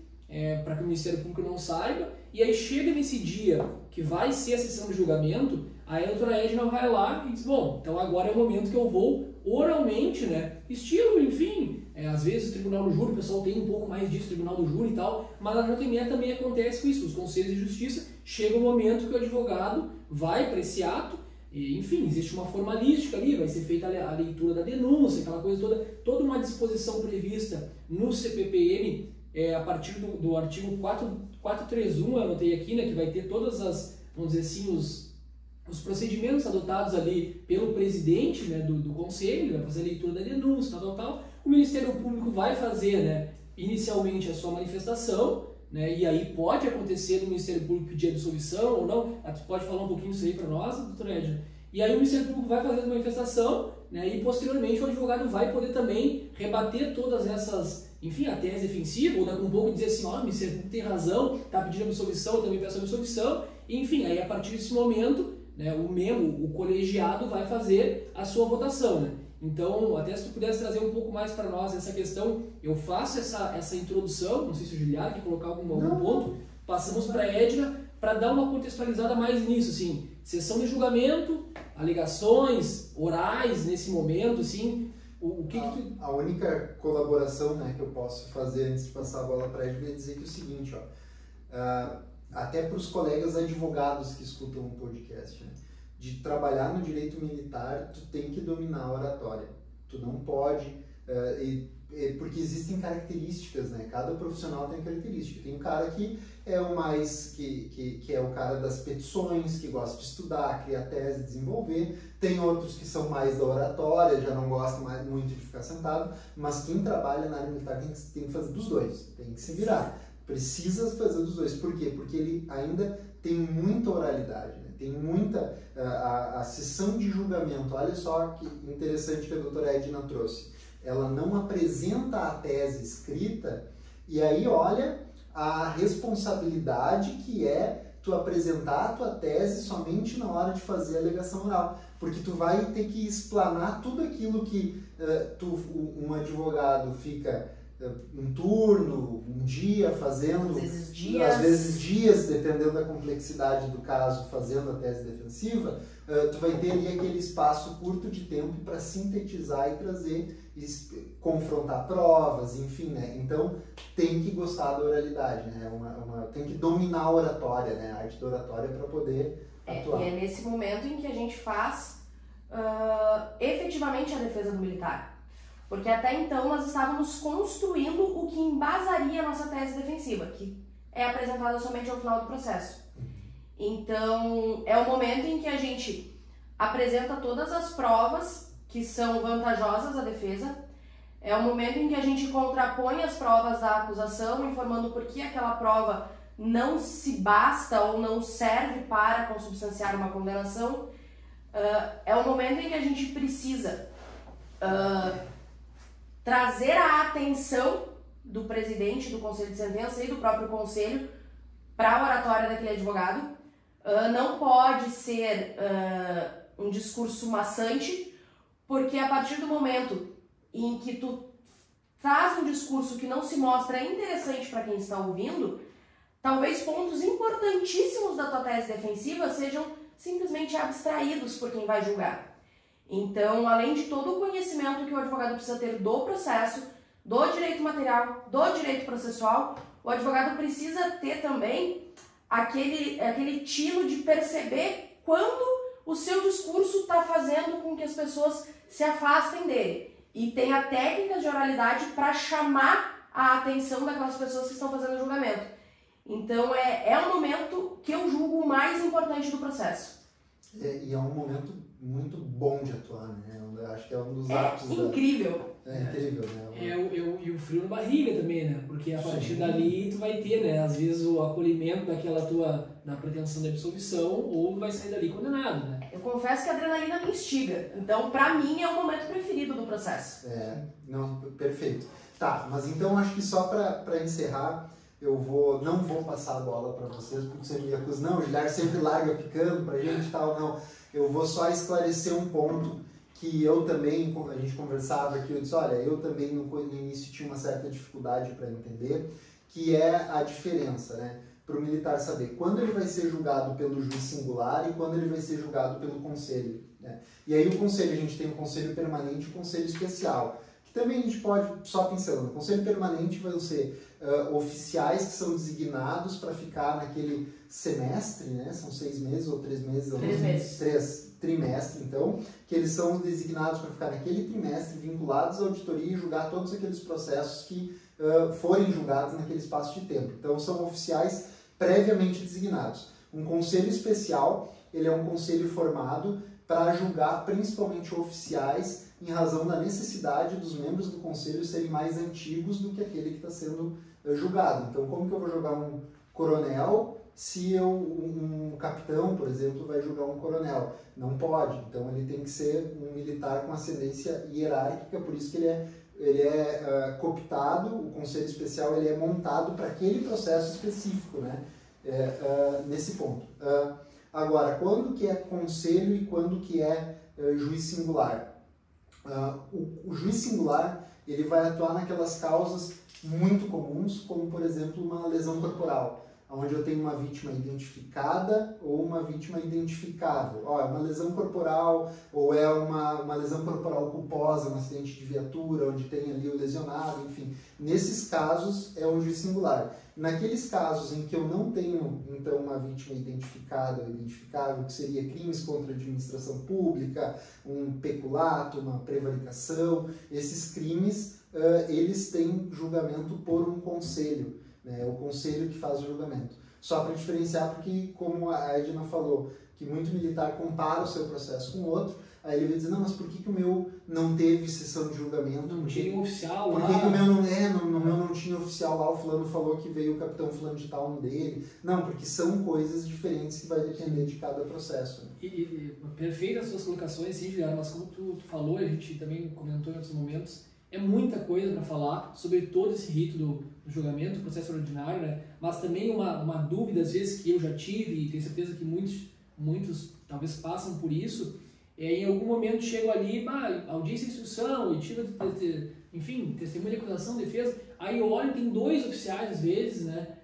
para que o Ministério Público não saiba, e aí chega nesse dia que vai ser a sessão de julgamento, aí a doutora Edna vai lá e diz, bom, então agora é o momento que eu vou oralmente, né, estilo, enfim, às vezes o tribunal do júri, o pessoal tem um pouco mais disso, tribunal do júri e tal, mas na JME também acontece com isso, os conselhos de justiça, chega o momento que o advogado vai para esse ato, e, enfim, existe uma formalística ali, vai ser feita a leitura da denúncia, aquela coisa toda uma disposição prevista no CPPM, a partir do artigo 431, eu anotei aqui, né, que vai ter todas as, vamos dizer assim, os procedimentos adotados ali pelo presidente, né, do conselho, vai fazer a leitura da denúncia, tal. O Ministério Público vai fazer, né, inicialmente a sua manifestação, né, e aí pode acontecer do Ministério Público pedir absolvição ou não, pode falar um pouquinho disso aí para nós, doutora Edna? E aí o Ministério Público vai fazer a manifestação, né, e posteriormente o advogado vai poder também rebater todas essas, enfim, a tese defensiva, ou daqui um pouco dizer assim, ó, o Ministério Público tem razão, está pedindo absolvição, eu também peço absolvição, e, enfim, aí a partir desse momento, né, o colegiado vai fazer a sua votação, né? Então, até se tu pudesse trazer um pouco mais para nós essa questão, eu faço essa introdução, não sei se o Giliar quer colocar algum ponto, passamos para a Edna para dar uma contextualizada mais nisso, assim, sessão de julgamento, alegações orais nesse momento, assim, A única colaboração, né, que eu posso fazer antes de passar a bola para a Edna é dizer que é o seguinte, ó, até para os colegas advogados que escutam o podcast, né, de trabalhar no direito militar, tu tem que dominar a oratória. Tu não pode, porque existem características, né? Cada profissional tem característica. Tem um cara que é o mais, que é o cara das petições, que gosta de estudar, criar tese, desenvolver. Tem outros que são mais da oratória, já não gostam mais muito de ficar sentado. Mas quem trabalha na área militar tem que fazer dos dois, tem que se virar. Precisa fazer dos dois. Por quê? Porque ele ainda tem muita oralidade, né? Tem muita... A sessão de julgamento, olha só que interessante que a doutora Edna trouxe. Ela não apresenta a tese escrita e aí olha a responsabilidade que é tu apresentar a tua tese somente na hora de fazer a alegação oral. Porque tu vai ter que explanar tudo aquilo que um advogado fica um turno, um dia fazendo, às vezes dias, dependendo da complexidade do caso, fazendo a tese defensiva, tu vai ter ali aquele espaço curto de tempo para sintetizar e trazer, confrontar provas, enfim, né? Então tem que gostar da oralidade, né? Tem que dominar a oratória, né? A arte da oratória para poder atuar. E é nesse momento em que a gente faz efetivamente a defesa do militar. Porque até então nós estávamos construindo o que embasaria a nossa tese defensiva, que é apresentada somente ao final do processo. Então, é o momento em que a gente apresenta todas as provas que são vantajosas à defesa, é o momento em que a gente contrapõe as provas da acusação, informando por que aquela prova não se basta ou não serve para consubstanciar uma condenação. É o momento em que a gente precisa trazer a atenção do presidente do conselho de sentença e do próprio conselho para a oratória daquele advogado. Não pode ser um discurso maçante, porque a partir do momento em que tu traz um discurso que não se mostra interessante para quem está ouvindo, talvez pontos importantíssimos da tua tese defensiva sejam simplesmente abstraídos por quem vai julgar. Então, além de todo o conhecimento que o advogado precisa ter do processo, do direito material, do direito processual, o advogado precisa ter também aquele tino de perceber quando o seu discurso está fazendo com que as pessoas se afastem dele. E tem a técnica de oralidade para chamar a atenção daquelas pessoas que estão fazendo o julgamento. Então, é o momento que eu julgo mais importante do processo. E é um momento muito bom de atuar, né? Eu acho que é um dos ápices. Incrível. É incrível, né? E o frio na barriga também, né? Porque a partir dali tu vai ter, né? Às vezes o acolhimento da pretensão de absolvição, ou vai sair dali condenado, né? Eu confesso que a adrenalina me instiga. Então, pra mim, é o momento preferido do processo. Não, perfeito. Tá, mas então acho que só para encerrar, não vou passar a bola para vocês, porque você me acusa, não, o Giliar sempre larga picando pra gente e tal, não. Eu vou só esclarecer um ponto que eu também, a gente conversava aqui, eu disse, olha, eu também no início tinha uma certa dificuldade para entender, que é a diferença, né? Para o militar saber quando ele vai ser julgado pelo juiz singular e quando ele vai ser julgado pelo conselho, né? E aí o conselho, a gente tem o conselho permanente e o conselho especial, que também a gente pode, só pensando, o conselho permanente vai ser oficiais que são designados para ficar naquele semestre, né? São 6 meses ou 3 meses? 3 meses. 3 trimestre, então, que eles são designados para ficar naquele trimestre vinculados à auditoria e julgar todos aqueles processos que forem julgados naquele espaço de tempo. Então, são oficiais previamente designados. Um conselho especial, ele é um conselho formado para julgar principalmente oficiais em razão da necessidade dos membros do conselho serem mais antigos do que aquele que está sendo julgado. Então, como que eu vou julgar um coronel se um capitão, por exemplo, vai julgar um coronel? Não pode. Então, ele tem que ser um militar com ascendência hierárquica, por isso que ele é cooptado, o conselho especial ele é montado para aquele processo específico, né? Nesse ponto. Agora, quando que é conselho e quando que é juiz singular? O juiz singular ele vai atuar naquelas causas muito comuns, como por exemplo uma lesão corporal, onde eu tenho uma vítima identificada ou uma vítima identificável. É uma lesão corporal ou é uma lesão corporal culposa, um acidente de viatura, onde tem ali o lesionado, enfim. Nesses casos é o juiz singular. Naqueles casos em que eu não tenho, então, uma vítima identificada ou identificável, que seria crimes contra a administração pública, um peculato, uma prevaricação, esses crimes, eles têm julgamento por um conselho. É o conselho que faz o julgamento. Só para diferenciar, porque como a Edna falou, que muito militar compara o seu processo com o outro, aí ele vai dizer, não, mas por que o meu não teve sessão de julgamento? Não tinha um oficial lá? Por que o meu no meu não tinha oficial lá, o fulano falou que veio o capitão fulano de tal no dele? Não, porque são coisas diferentes que vai depender de cada processo. Né? Perfeitas as suas colocações, sim, Juliano, mas como tu falou, a gente também comentou em outros momentos, é muita coisa para falar sobre todo esse rito do julgamento, do processo ordinário, né? Mas também uma dúvida, às vezes, que eu já tive, e tenho certeza que muitos talvez passam por isso, em algum momento chego ali, audiência de instrução, oitiva enfim, testemunha de acusação, defesa, aí eu olho, tem 2 oficiais, às vezes, né?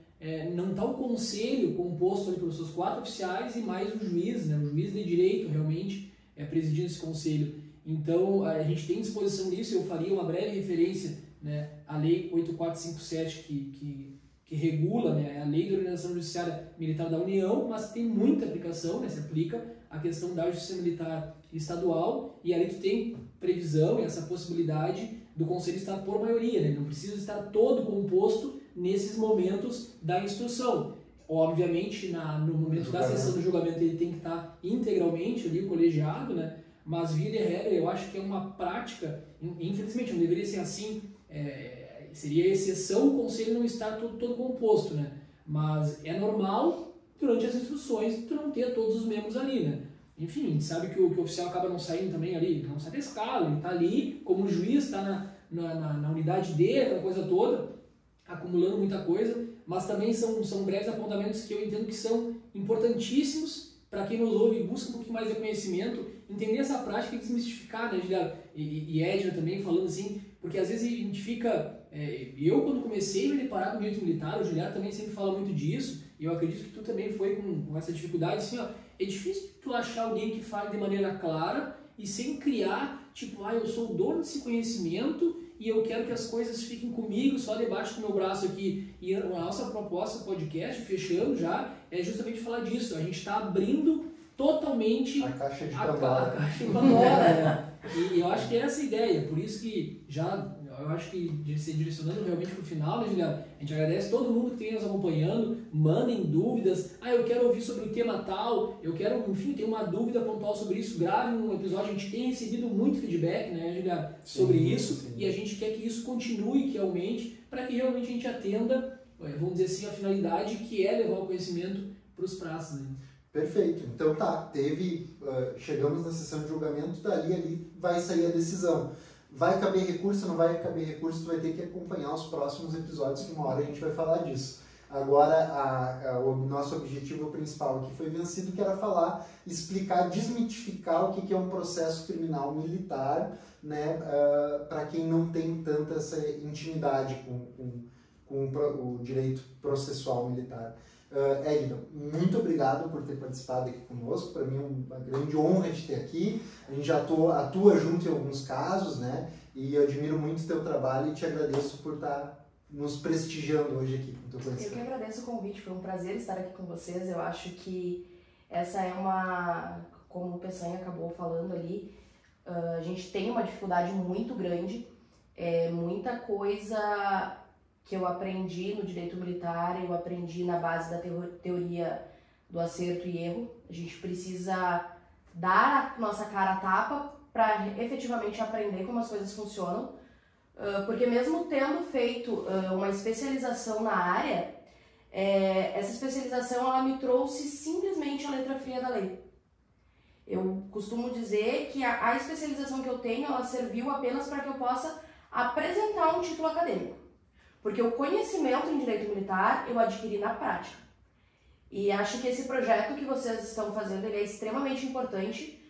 Não está o conselho composto ali pelos seus 4 oficiais e mais o juiz, né? O juiz de direito, realmente, presidindo esse conselho. Então, a gente tem disposição nisso, eu faria uma breve referência, né, à Lei 8457, que regula, né, a Lei de Organização Judiciária Militar da União, mas tem muita aplicação, né, se aplica a questão da Justiça Militar Estadual, e ali tu tem previsão e essa possibilidade do Conselho estar por maioria, né, não precisa estar todo composto nesses momentos da instrução. Obviamente, no momento da sessão do julgamento ele tem que estar integralmente ali, colegiado, né, mas via de regra eu acho que é uma prática, infelizmente não deveria ser assim, seria exceção o conselho não estar todo composto, né? Mas é normal durante as instruções tu não ter todos os membros ali, né? Enfim, a gente sabe que o oficial acaba não saindo também ali, não sai da escala, ele está ali como juiz, está na unidade dele, aquela coisa toda, acumulando muita coisa, mas também são breves apontamentos que eu entendo que são importantíssimos para quem nos ouve e busca um pouquinho mais de conhecimento, entender essa prática e desmistificar, né, Giliar? E Edna também falando assim, porque às vezes a gente fica... eu, quando comecei a me deparar com o direito militar, o Giliar também sempre fala muito disso, e eu acredito que tu também foi com essa dificuldade, assim, é difícil tu achar alguém que fale de maneira clara e sem criar, tipo, eu sou o dono desse conhecimento e eu quero que as coisas fiquem comigo, só debaixo do meu braço aqui. E a nossa proposta podcast, fechando já, é justamente falar disso. A gente está abrindo totalmente a caixa de Pandora. Né? E eu acho que é essa a ideia. Por isso que eu acho que se direcionando realmente para o final, né, Juliano? A gente agradece todo mundo que tem nos acompanhando, mandem dúvidas. Eu quero ouvir sobre o tema tal, eu quero, enfim, ter uma dúvida pontual sobre isso, grave um episódio. A gente tem recebido muito feedback, né, Juliano, sobre isso, sim. E a gente quer que isso continue, que aumente, para que realmente a gente atenda, vamos dizer assim, a finalidade que é levar o conhecimento para os praças. Né? Perfeito. Então chegamos na sessão de julgamento, ali vai sair a decisão. Vai caber recurso, não vai caber recurso, tu vai ter que acompanhar os próximos episódios, que uma hora a gente vai falar disso. Agora, o nosso objetivo principal aqui foi vencido, que era falar, explicar, desmitificar o que é um processo criminal militar, né, para quem não tem tanta essa intimidade com o direito processual militar. Edna, muito obrigado por ter participado aqui conosco, para mim é uma grande honra de ter aqui, a gente já atua junto em alguns casos, né, e eu admiro muito o teu trabalho e te agradeço por estar nos prestigiando hoje aqui com o teu conhecimento. Eu que agradeço o convite, foi um prazer estar aqui com vocês, eu acho que essa é como o Peçanha acabou falando ali, a gente tem uma dificuldade muito grande, muita coisa que eu aprendi no direito militar, eu aprendi na base da teoria do acerto e erro. A gente precisa dar a nossa cara a tapa para efetivamente aprender como as coisas funcionam, porque mesmo tendo feito uma especialização na área, essa especialização ela me trouxe simplesmente a letra fria da lei. Eu costumo dizer que a especialização que eu tenho, ela serviu apenas para que eu possa apresentar um título acadêmico. Porque o conhecimento em direito militar eu adquiri na prática. E acho que esse projeto que vocês estão fazendo ele é extremamente importante,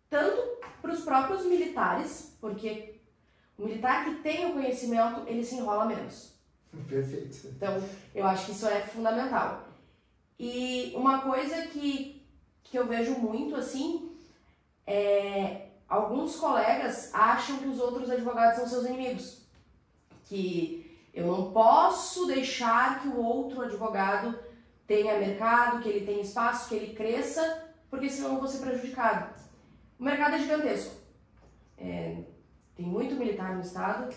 tanto para os próprios militares, porque o militar que tem o conhecimento, ele se enrola menos. Perfeito. Então, eu acho que isso é fundamental. E uma coisa que eu vejo muito, assim, alguns colegas acham que os outros advogados são seus inimigos. Que eu não posso deixar que o outro advogado tenha mercado, que ele tenha espaço, que ele cresça, porque senão eu vou ser prejudicado. O mercado é gigantesco. Tem muito militar no estado.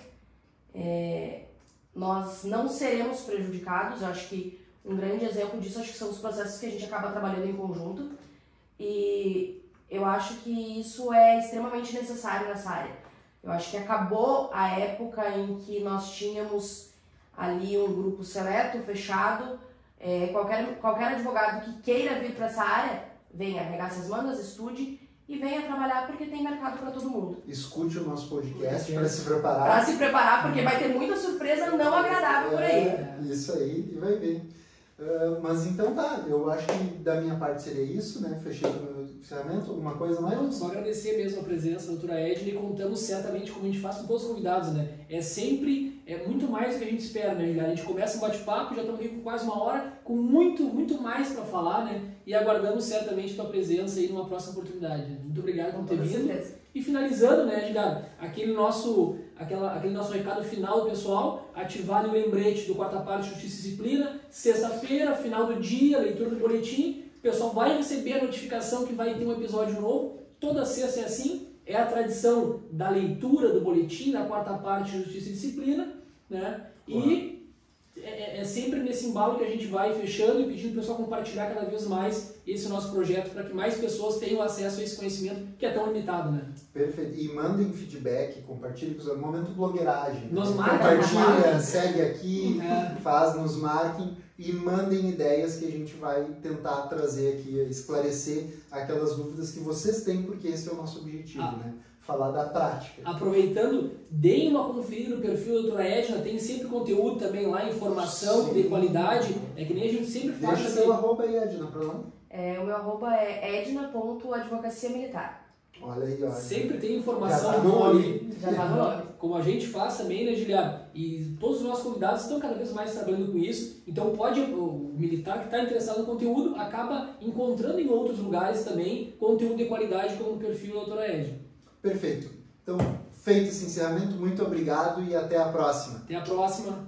Nós não seremos prejudicados. Eu acho que um grande exemplo disso acho que são os processos que a gente acaba trabalhando em conjunto. E eu acho que isso é extremamente necessário nessa área. Eu acho que acabou a época em que nós tínhamos ali um grupo seleto, fechado. Qualquer advogado que queira vir para essa área, venha, arregace as mangas, estude e venha trabalhar porque tem mercado para todo mundo. Escute o nosso podcast para se preparar. Para se preparar, porque vai ter muita surpresa não agradável por aí. Isso aí, e vai ver. Mas então tá, eu acho que da minha parte seria isso, né? Fechei o meu encerramento. Alguma coisa mais? Não, só agradecer mesmo a presença da doutora Edna e contamos certamente, como a gente faz com todos os convidados, né? É muito mais do que a gente espera, né? A gente começa um bate-papo, já estamos aqui com quase uma hora, com muito mais para falar, né? E aguardamos certamente a tua presença aí numa próxima oportunidade. Muito obrigado por ter vindo. Certeza. E finalizando, né, Edgar, aquele nosso recado final, pessoal, ativar o lembrete do quarta parte Justiça e Disciplina, sexta-feira, final do dia, leitura do boletim, o pessoal vai receber a notificação que vai ter um episódio novo, toda sexta é assim, é a tradição da leitura do boletim, da quarta parte Justiça e Disciplina, né, e é sempre nesse embalo que a gente vai fechando e pedindo para o pessoal compartilhar cada vez mais esse nosso projeto para que mais pessoas tenham acesso a esse conhecimento que é tão limitado, né? Perfeito. E mandem feedback, compartilhem com os amigos. Momento blogueiragem. Nos marquem. Compartilha, segue aqui, nos marquem e mandem ideias que a gente vai tentar trazer aqui, esclarecer aquelas dúvidas que vocês têm, porque esse é o nosso objetivo, né? Falar da prática. Aproveitando, deem uma conferida no perfil da doutora Edna, tem sempre conteúdo também lá, informação de qualidade, é que nem a gente sempre fala. Deixa seu arroba aí, Edna, pra lá. O meu arroba é edna.advocaciamilitar. Olha aí, olha. Sempre tem informação Já tá boa no ali. Já tá no nome. Como a gente faz também, né, Juliano? E todos os nossos convidados estão cada vez mais trabalhando com isso. Então o militar que está interessado no conteúdo acaba encontrando em outros lugares também conteúdo de qualidade como o perfil da doutora Edna. Perfeito. Então, feito esse encerramento, muito obrigado e até a próxima. Até a próxima.